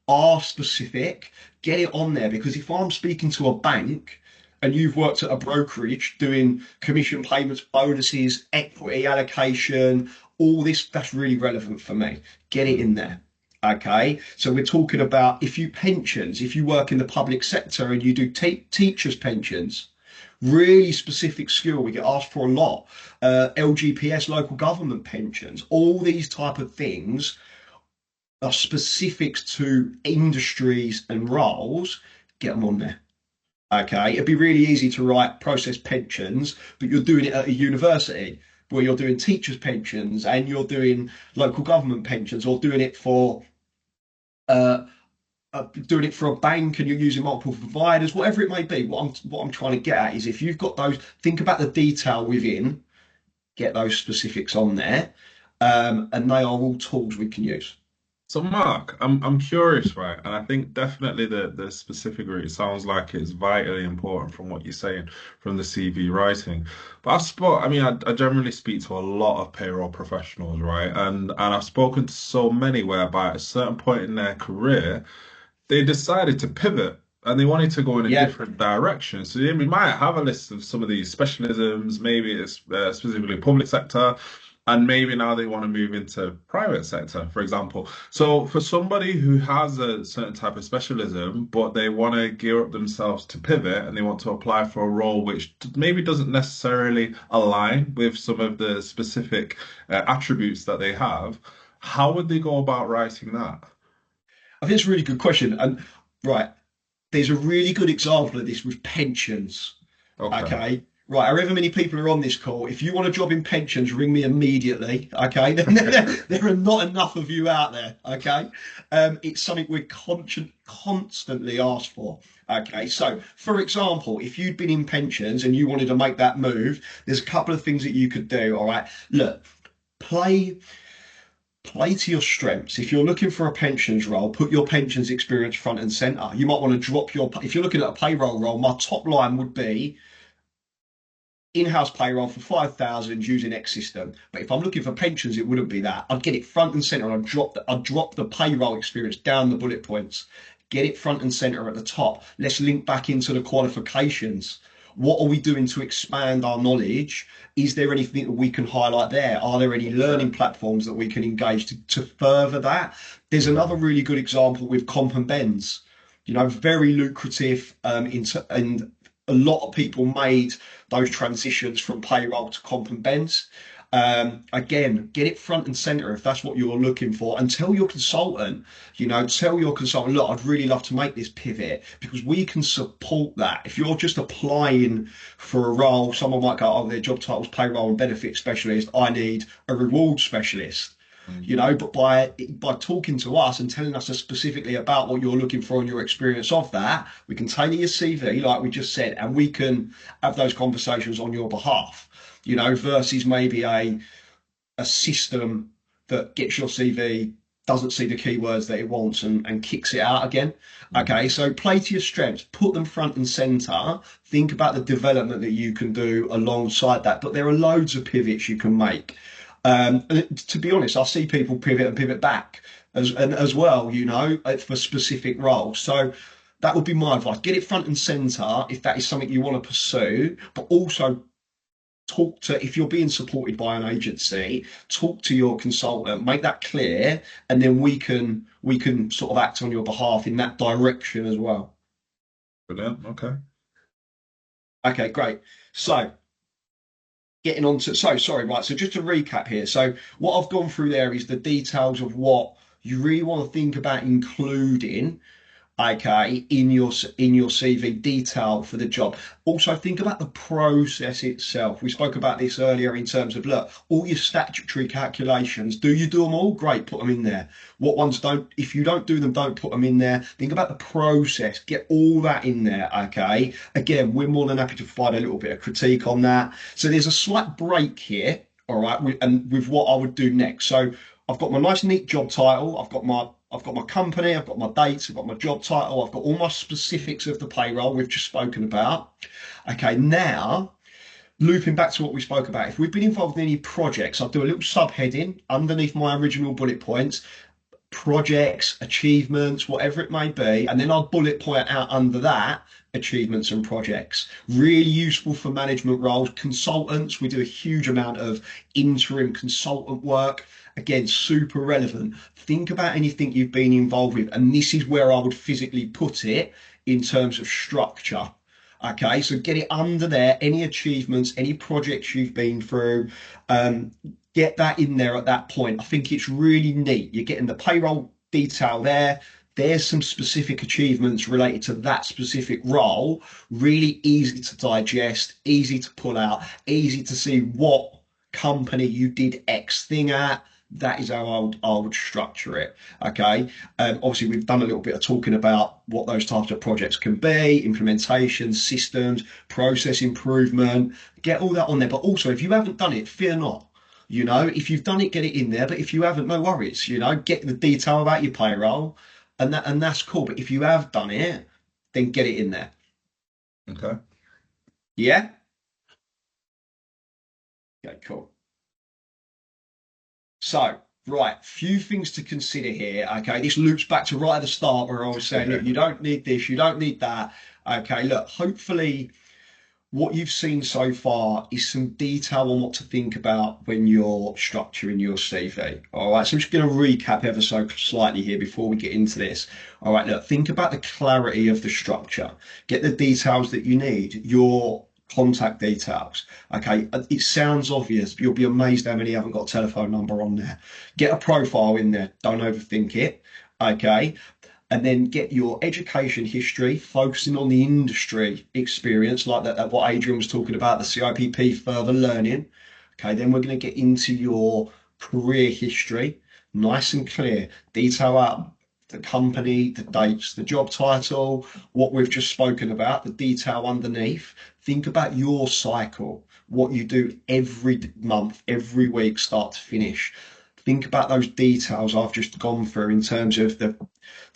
are specific. Get it on there because if I'm speaking to a bank and you've worked at a brokerage doing commission payments, bonuses, equity allocation, all this, that's really relevant for me. Get it in Mm. there. Okay, so we're talking about if you work in the public sector and you do teachers' pensions, Really specific skill we get asked for a lot. LGPS, local government pensions, all these type of things are specific to industries and roles. Get them on there. Okay, it'd be really easy to write process pensions, but you're doing it at a university where you're doing teachers' pensions and you're doing local government pensions, or uh, doing it for a bank and you're using multiple providers, whatever it may be. What I'm trying to get at is if you've got those, think about the detail within, get those specifics on there, and they are all tools we can use. So Mark, I'm curious, right? And I think definitely the specific route sounds like it's vitally important from what you're saying from the CV writing. But I mean, I generally speak to a lot of payroll professionals, right? And I've spoken to so many whereby at a certain point in their career, they decided to pivot and they wanted to go in a Yeah, different direction. So yeah, we might have a list of some of these specialisms, maybe it's specifically public sector, and maybe now they want to move into private sector, for example. So for somebody who has a certain type of specialism, but they want to gear up themselves to pivot and they want to apply for a role which maybe doesn't necessarily align with some of the specific attributes that they have, how would they go about writing that? I think it's a really good question. And right, there's a really good example of this with pensions. Okay. Okay. Right, however many people are on this call, if you want a job in pensions, ring me immediately. Okay. There are not enough of you out there. Okay. It's something we're constantly asked for. Okay. So, for example, if you'd been in pensions and you wanted to make that move, there's a couple of things that you could do. All right. Look, play play to your strengths. If you're looking for a pensions role, put your pensions experience front and center. You might want to drop if you're looking at a payroll role, my top line would be in-house payroll for 5,000 using X system. But if I'm looking for pensions, it wouldn't be that. I'd get it front and center and I'd drop the payroll experience down the bullet points. Get it front and center at the top. Let's link back into the qualifications. What are we doing to expand our knowledge? Is there anything that we can highlight there? Are there any learning platforms that we can engage to further that? There's another really good example with comp and bends. Very lucrative, and a lot of people made those transitions from payroll to comp and bends. Again, get it front and center if that's what you're looking for, and tell your consultant, look, I'd really love to make this pivot because we can support that. If you're just applying for a role, someone might go, oh, their job title's payroll and benefit specialist. I need a reward specialist. But by talking to us and telling us specifically about what you're looking for and your experience of that, we can tailor your CV, like we just said, and we can have those conversations on your behalf. Versus maybe a system that gets your CV, doesn't see the keywords that it wants and kicks it out again. Mm. Okay, so play to your strengths, put them front and center. Think about the development that you can do alongside that. But there are loads of pivots you can make. And to be honest, I see people pivot and pivot back as well, for specific roles. So that would be my advice. Get it front and center if that is something you want to pursue, but also if you're being supported by an agency, talk to your consultant, make that clear, and then we can sort of act on your behalf in that direction as well. Brilliant. Okay. Okay, great. So getting on to sorry, right. So just to recap here. So what I've gone through there is the details of what you really want to think about including, okay, in your CV detail for the job. Also, think about the process itself. We spoke about this earlier in terms of, look, all your statutory calculations. Do you do them all? Great, put them in there. What ones don't? If you don't do them, don't put them in there. Think about the process. Get all that in there. Okay. Again, we're more than happy to provide a little bit of critique on that. So there's a slight break here. All right, and with what I would do next. So I've got my nice neat job title. I've got my company, I've got my dates, I've got my job title, I've got all my specifics of the payroll we've just spoken about. Okay, now looping back to what we spoke about, if we've been involved in any projects, I'll do a little subheading underneath my original bullet points, projects, achievements, whatever it may be, and then I'll bullet point out under that achievements and projects. Really useful for management roles. Consultants, we do a huge amount of interim consultant work. Again, super relevant. Think about anything you've been involved with, and this is where I would physically put it in terms of structure. Okay, so get it under there. Any achievements, any projects you've been through, um, get that in there at that point. I think it's really neat. You're getting the payroll detail there. There's some specific achievements related to that specific role. Really easy to digest, easy to pull out, easy to see what company you did X thing at. That is how I would structure it. Okay. Obviously, we've done a little bit of talking about what those types of projects can be, implementation, systems, process improvement. Get all that on there. But also, if you haven't done it, fear not. If you've done it, get it in there. But if you haven't, no worries. Get the detail about your payroll, and that's cool. But if you have done it, then get it in there. Okay. Yeah. Okay. Cool. So, right, few things to consider here. Okay, this loops back to right at the start where I was saying, look, you don't need this, you don't need that. Okay, look, hopefully what you've seen so far is some detail on what to think about when you're structuring your CV. All right, so I'm just going to recap ever so slightly here before we get into this. All right, look, think about the clarity of the structure. Get the details that you need, your contact details. Okay, it sounds obvious. You'll be amazed how many haven't got a telephone number on there. Get a profile in there. Don't overthink it. Okay, and then get your education history, focusing on the industry experience, like that what Adrian was talking about, the CIPP further learning. Okay, then we're going to get into your career history, nice and clear, detail out the company, the dates, the job title, what we've just spoken about, the detail underneath. Think about your cycle, what you do every month, every week, start to finish. Think about those details I've just gone through in terms of the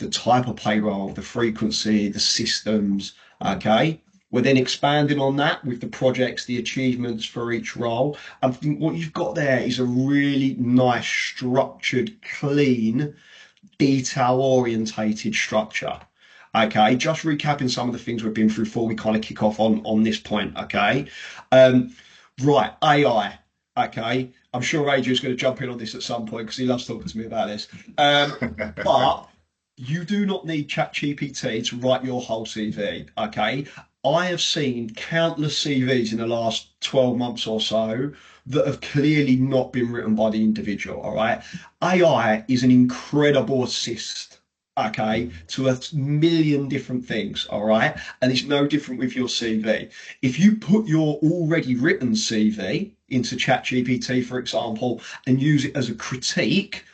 type of payroll, the frequency, the systems. Okay. We're then expanding on that with the projects, the achievements for each role. I think what you've got there is a really nice, structured, clean, detail orientated structure. Okay, just recapping some of the things we've been through before we kind of kick off on this point. Okay, um, right, AI. Okay, I'm sure Adrian's going to jump in on this at some point because he loves talking to me about this. But you do not need ChatGPT to write your whole CV. Okay, I have seen countless CVs in the last 12 months or so that have clearly not been written by the individual. All right, AI is an incredible assist, okay, to a million different things, all right? And it's no different with your CV. If you put your already written CV into ChatGPT, for example, and use it as a critique,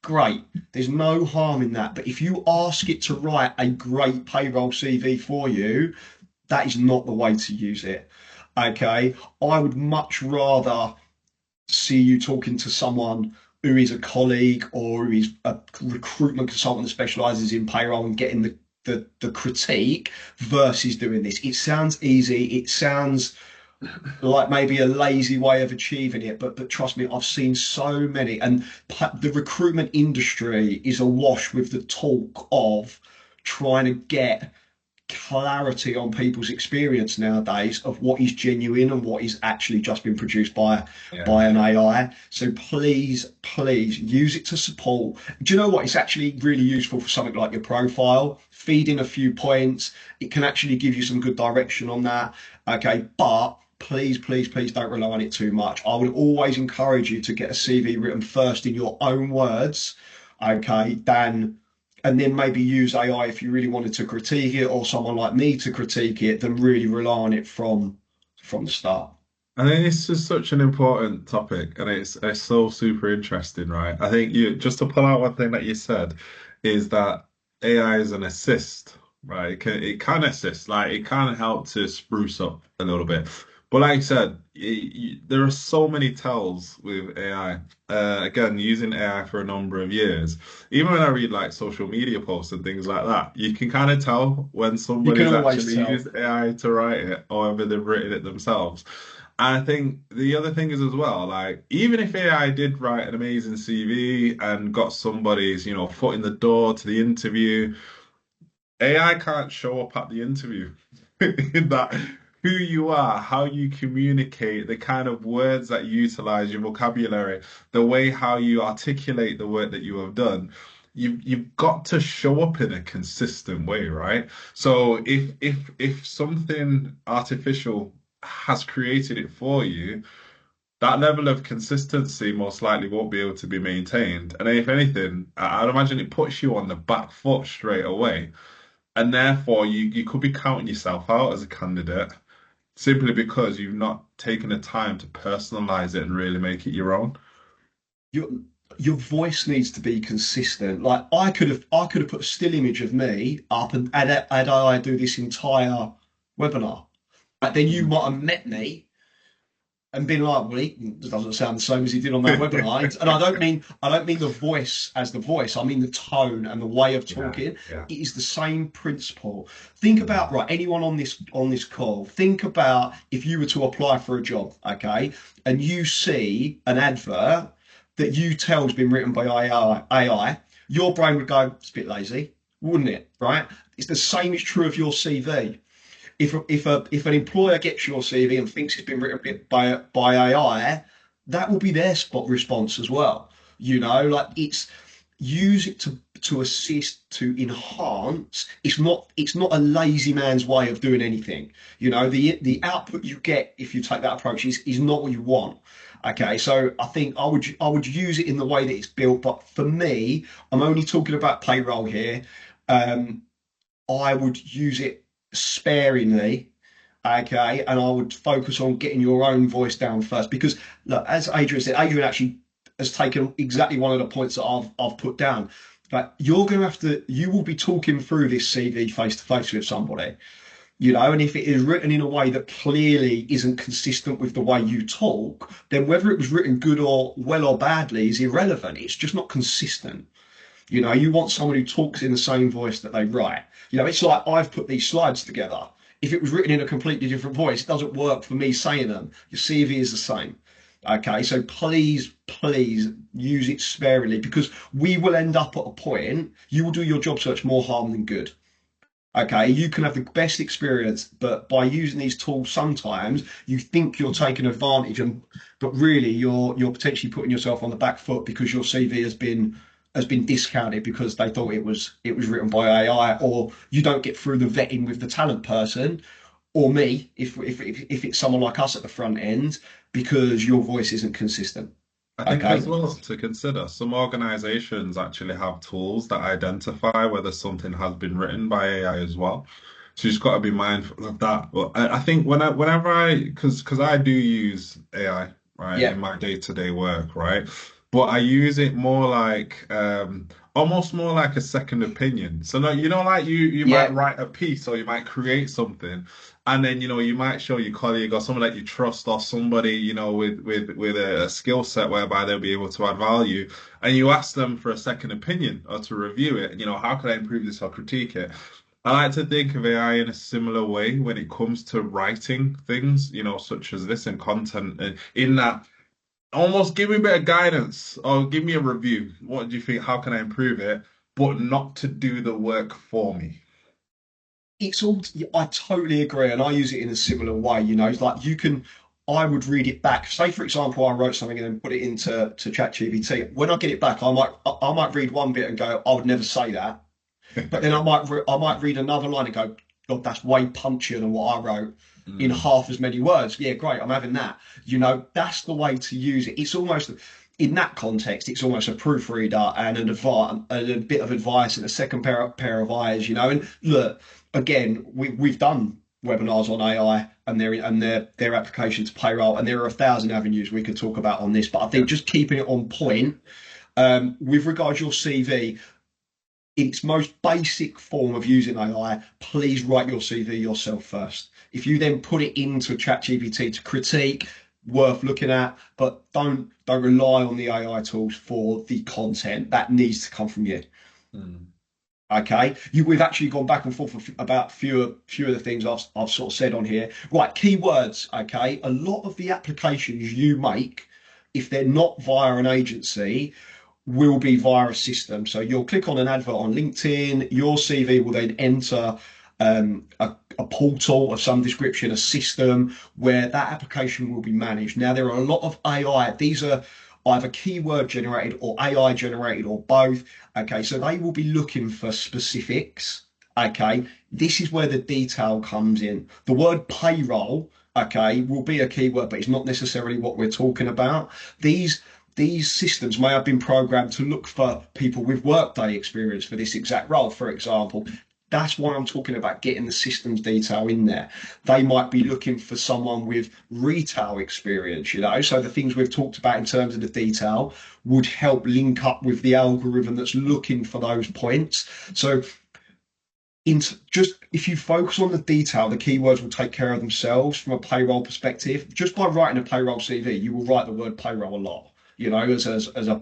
great. There's no harm in that. But if you ask it to write a great payroll CV for you, that is not the way to use it. Okay. I would much rather see you talking to someone who is a colleague or who is a recruitment consultant that specializes in payroll and getting the critique versus doing this. It sounds easy. It sounds like maybe a lazy way of achieving it, but trust me, I've seen so many, and the recruitment industry is awash with the talk of trying to get clarity on people's experience nowadays of what is genuine and what is actually just been produced Yeah. by an AI. So please use it to support. Do you know what? It's actually really useful for something like your profile. Feed in a few points. It can actually give you some good direction on that. Okay, but please don't rely on it too much. I would always encourage you to get a CV written first in your own words, okay, than and then maybe use AI if you really wanted to critique it, or someone like me to critique it, then really rely on it from the start. I think this is such an important topic, and it's so super interesting, right? I think you just to pull out one thing that you said is that AI is an assist, right? It can assist, like it can help to spruce up a little bit. But like I said, there are so many tells with AI. Again, using AI for a number of years, even when I read like social media posts and things like that, you can kind of tell when You can somebody's always actually tell. used AI to write it or whether they've written it themselves. And I think the other thing is as well, like even if AI did write an amazing CV and got somebody's, foot in the door to the interview, AI can't show up at the interview. In that who you are, how you communicate, the kind of words that you utilize, your vocabulary, the way how you articulate the work that you have done. you've got to show up in a consistent way, right? So if something artificial has created it for you, that level of consistency most likely won't be able to be maintained. And if anything, I'd imagine it puts you on the back foot straight away. And therefore, you could be counting yourself out as a candidate simply because you've not taken the time to personalize it and really make it your own. Your your voice needs to be consistent. Like I could have put a still image of me up and had I do this entire webinar. But then you might have met me and been like, well, he doesn't sound the same as he did on that webinar. And I don't mean the voice as the voice. I mean the tone and the way of Yeah, talking. yeah. It is the same principle. Think Mm. about right. Anyone on this call, think about if you were to apply for a job, okay, and you see an advert that you tell has been written by AI, your brain would go, it's a bit lazy, wouldn't it? Right? It's the same is true of your CV. If an employer gets your CV and thinks it's been written by AI, that will be their spot response as well. Like use it to assist, to enhance. It's not a lazy man's way of doing anything. The output you get if you take that approach is not what you want. Okay, so I think I would use it in the way that it's built, but for me, I'm only talking about payroll here. Um, I would use it sparingly, okay, and I would focus on getting your own voice down first. Because look, as Adrian said, Adrian actually has taken exactly one of the points that I've put down. But you will be talking through this CV face to face with somebody, and if it is written in a way that clearly isn't consistent with the way you talk, then whether it was written good or well or badly is irrelevant. It's just not consistent. You want someone who talks in the same voice that they write. It's like I've put these slides together. If it was written in a completely different voice, it doesn't work for me saying them. Your CV is the same. Okay, so please use it sparingly because we will end up at a point, you will do your job search more harm than good. Okay, you can have the best experience, but by using these tools, sometimes you think you're taking advantage, but really you're potentially putting yourself on the back foot because your CV has been discounted because they thought it was written by AI, or you don't get through the vetting with the talent person, or me if it's someone like us at the front end because your voice isn't consistent. I think Okay, as well to consider, some organizations actually have tools that identify whether something has been written by AI as well. So you just got to be mindful of that. But I think whenever because I do use AI, right, yeah, in my day-to-day work, right? But I use it more like almost more like a second opinion. So no, like you might yeah, write a piece or you might create something. And then, you might show your colleague or someone that you trust or somebody, with a skill set whereby they'll be able to add value. And you ask them for a second opinion or to review it. How can I improve this or critique it? I like to think of AI in a similar way when it comes to writing things, such as this and content, and in that almost give me a bit of guidance or give me a review. What do you think? How can I improve it? But not to do the work for me. it's all. I totally agree, and I use it in a similar way. It's like you can. I would read it back. Say, for example, I wrote something and then put it into ChatGPT. When I get it back, I might read one bit and go, I would never say that. But then I might read another line and go, God, that's way punchier than what I wrote in Mm, half as many words. Yeah, great, I'm having that. That's the way to use it. It's almost in that context, it's almost a proofreader and a bit of advice and a second pair of eyes. And look, again, we've done webinars on AI and their application to payroll, and there are 1,000 avenues we could talk about on this. But I yeah. think just keeping it on point with regards to your CV, its most basic form of using AI, please write your CV yourself first. If you then put it into ChatGPT to critique, worth looking at, but don't rely on the AI tools for the content. That needs to come from you. Mm, Okay, we've actually gone back and forth about few of the things I've sort of said on here. Right, keywords. Okay, a lot of the applications you make, if they're not via an agency, will be via a system. So you'll click on an advert on LinkedIn, your CV will then enter a portal of some description, a system where that application will be managed. Now, there are a lot of AI. These are either keyword generated or AI generated or both. Okay, so they will be looking for specifics. Okay, this is where the detail comes in. The word payroll, okay, will be a keyword, but it's not necessarily what we're talking about. These these systems may have been programmed to look for people with workday experience for this exact role, for example. That's why I'm talking about getting the systems detail in there. They might be looking for someone with retail experience, you know. So the things we've talked about in terms of the detail would help link up with the algorithm that's looking for those points. So just if you focus on the detail, the keywords will take care of themselves from a payroll perspective. Just by writing a payroll CV, you will write the word payroll a lot, you know, as a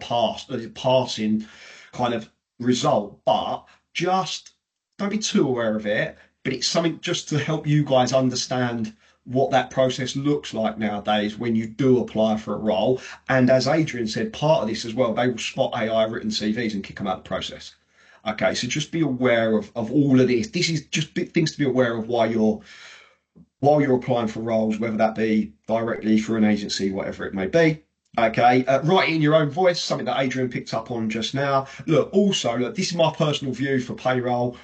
passing kind of result. But just don't be too aware of it. But it's something just to help you guys understand what that process looks like nowadays when you do apply for a role. And as Adrian said, part of this as well, they will spot AI written CVs and kick them out of the process. Okay, so just be aware of all of this. This is just big things to be aware of while you're applying for roles, whether that be directly through an agency, whatever it may be. Okay, write it in your own voice, something that Adrian picked up on just now. Look, this is my personal view for payroll.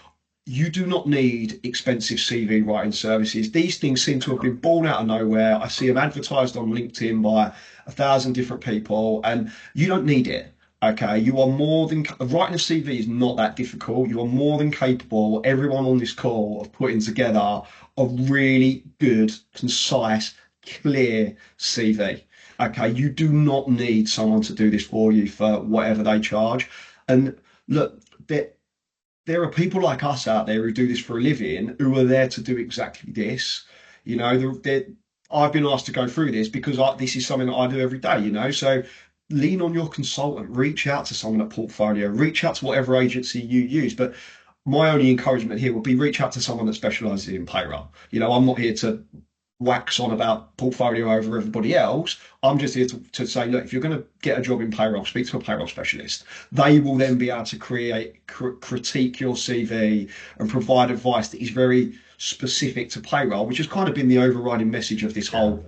You do not need expensive CV writing services. These things seem to have been born out of nowhere. I see them advertised on LinkedIn by 1,000 different people, and you don't need it. Okay, you are more than writing a CV is not that difficult. You are more than capable, everyone on this call, of putting together a really good, concise, clear CV. Okay, you do not need someone to do this for you for whatever they charge. And look, there are people like us out there who do this for a living who are there to do exactly this. You know, I've been asked to go through this because this is something that I do every day, you know. So lean on your consultant, reach out to someone at Portfolio, reach out to whatever agency you use. But my only encouragement here would be reach out to someone that specializes in payroll. You know, I'm not here to wax on about portfolio over everybody else. I'm just here to say, look, if you're going to get a job in payroll, speak to a payroll specialist. They will then be able to critique your CV and provide advice that is very specific to payroll, which has kind of been the overriding message of this whole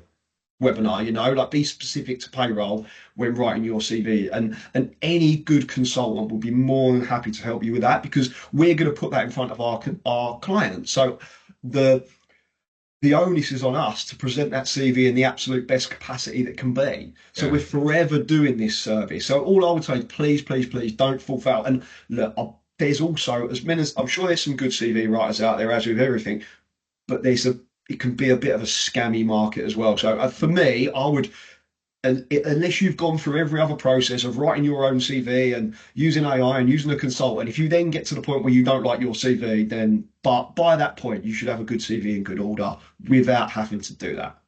webinar, you know, like be specific to payroll when writing your CV. And any good consultant will be more than happy to help you with that because we're going to put that in front of our clients. So the the onus is on us to present that CV in the absolute best capacity that can be. So Yeah. we're forever doing this service. So all I would say, please, please, please don't fall foul. And look, there's also as many as I'm sure there's some good CV writers out there, as with everything, but it can be a bit of a scammy market as well. So for me, I would unless you've gone through every other process of writing your own CV and using AI and using a consultant, if you then get to the point where you don't like your CV, then but by that point you should have a good CV in good order without having to do that.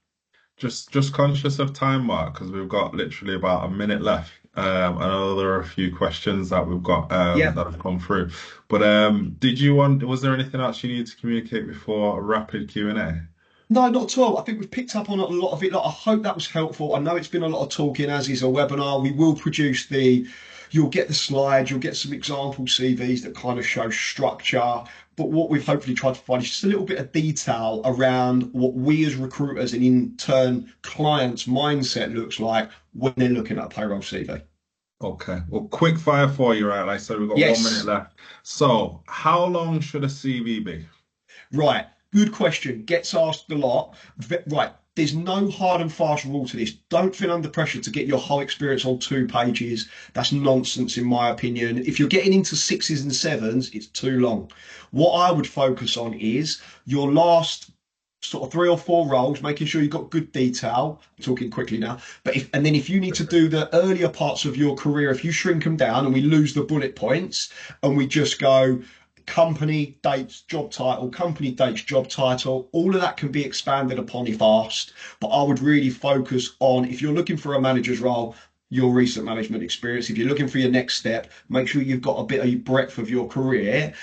Just conscious of time, Mark, because we've got literally about a minute left. I know there are a few questions that we've got Yeah. that have come through. But was there anything else you needed to communicate before a rapid Q&A? No, not at all. I think we've picked up on a lot of it. Like, I hope that was helpful. I know it's been a lot of talking, as is a webinar. We will produce you'll get the slides, you'll get some example CVs that kind of show structure. But what we've hopefully tried to find is just a little bit of detail around what we as recruiters and in turn clients' mindset looks like when they're looking at a payroll CV. Okay. Well, quick fire for you, right? Like I said, we've got 1 minute Yes. left. So, how long should a CV be? Right. Good question. Gets asked a lot. Right. There's no hard and fast rule to this. Don't feel under pressure to get your whole experience on 2 pages. That's nonsense, in my opinion. If you're getting into sixes and sevens, it's too long. What I would focus on is your last sort of 3 or 4 roles, making sure you've got good detail. I'm talking quickly now. And then if you need to do the earlier parts of your career, if you shrink them down and we lose the bullet points and we just go company dates job title, company dates job title, all of that can be expanded upon if asked. But I would really focus on, if you're looking for a manager's role, your recent management experience. If you're looking for your next step, make sure you've got a bit of breadth of your career.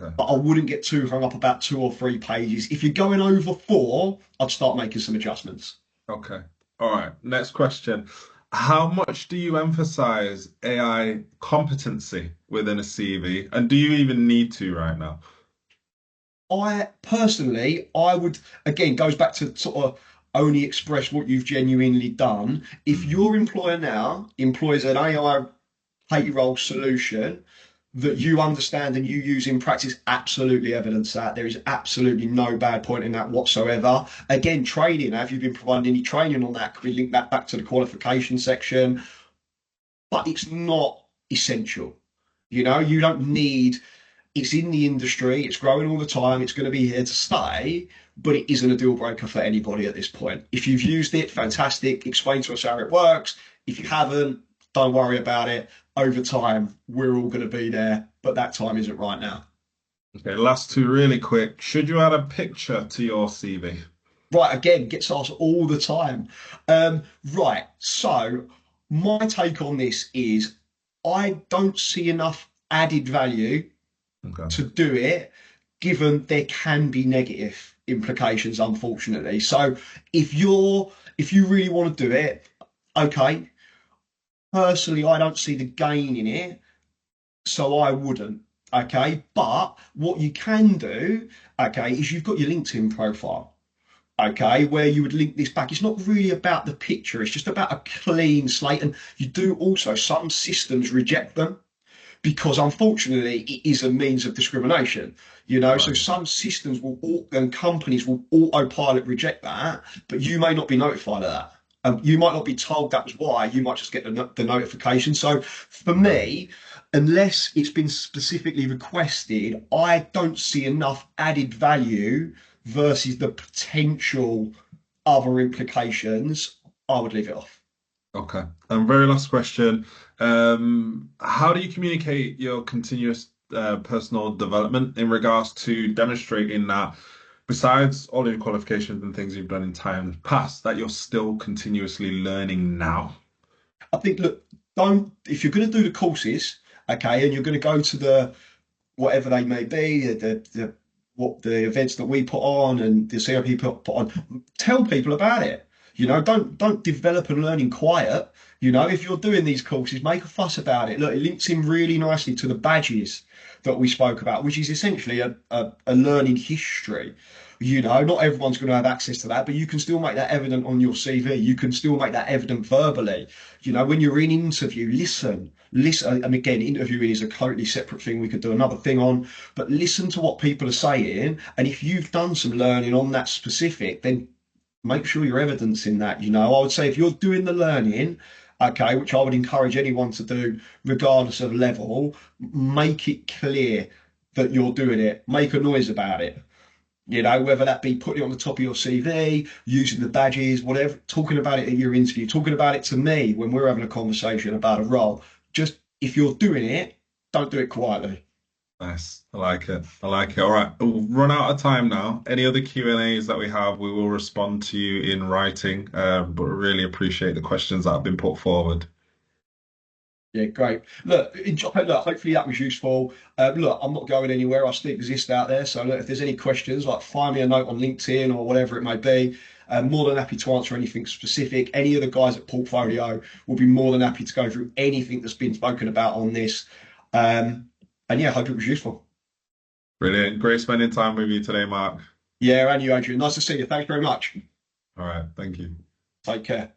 Okay. But I wouldn't get too hung up about 2 or 3 pages. If you're going over 4, I'd start making some adjustments. Okay. All right. Next question. How much do you emphasize AI competency within a CV? And do you even need to right now? I personally, I would, again, goes back to sort of only express what you've genuinely done. If Mm. your employer now employs an AI payroll solution that you understand and you use in practice, absolutely evidence that. There is absolutely no bad point in that whatsoever. Again, training, have you been providing any training on that? Can we link that back to the qualification section? But it's not essential. You don't need, it's in the industry, it's growing all the time, it's going to be here to stay, but it isn't a deal breaker for anybody at this point. If you've used it, fantastic, explain to us how it works. If you haven't, don't worry about it. Over time, we're all going to be there, but that time isn't right now. Okay, last two really quick. Should you add a picture to your CV? Right, again, gets asked all the time. Right, so my take on this is I don't see enough added value Okay. to do it, given there can be negative implications, unfortunately. So if you really want to do it, okay. Personally, I don't see the gain in it, so I wouldn't. Okay, but what you can do, okay, is you've got your LinkedIn profile, okay, where you would link this back. It's not really about the picture, it's just about a clean slate. And you do also, some systems reject them because unfortunately it is a means of discrimination. So Right. some systems and companies will autopilot reject that, but you may not be notified of that. You might not be told that was why. You might just get the notification. So for Okay. me, unless it's been specifically requested, I don't see enough added value versus the potential other implications. I would leave it off. Okay. And very last question. How do you communicate your continuous personal development in regards to demonstrating that besides all your qualifications and things you've done in times past, that you're still continuously learning now? I think, look, don't, if you're going to do the courses, okay, and you're going to go to the whatever they may be, what the events that we put on and the COP put on, tell people about it. Don't develop and learn in quiet. If you're doing these courses, make a fuss about it. Look, it links in really nicely to the badges that we spoke about, which is essentially a learning history. Not everyone's going to have access to that, but you can still make that evident on your CV. You can still make that evident verbally. When you're in interview, listen. And again, interviewing is a totally separate thing. We could do another thing on, but listen to what people are saying. And if you've done some learning on that specific, then make sure you're evidencing that. I would say if you're doing the learning, okay, which I would encourage anyone to do, regardless of level, make it clear that you're doing it. Make a noise about it. Whether that be putting it on the top of your CV, using the badges, whatever, talking about it in your interview, talking about it to me when we're having a conversation about a role. Just if you're doing it, don't do it quietly. Nice. I like it. I like it. All right. We've run out of time now. Any other Q&As that we have, we will respond to you in writing. But really appreciate the questions that have been put forward. Yeah, great. Look, hopefully that was useful. Look, I'm not going anywhere. I still exist out there. So look, if there's any questions, like find me a note on LinkedIn or whatever it may be. I'm more than happy to answer anything specific. Any of the guys at Portfolio will be more than happy to go through anything that's been spoken about on this. And yeah, hope it was useful. Brilliant. Great spending time with you today, Mark. Yeah, and you, Adrian. Nice to see you. Thanks very much. All right. Thank you. Take care.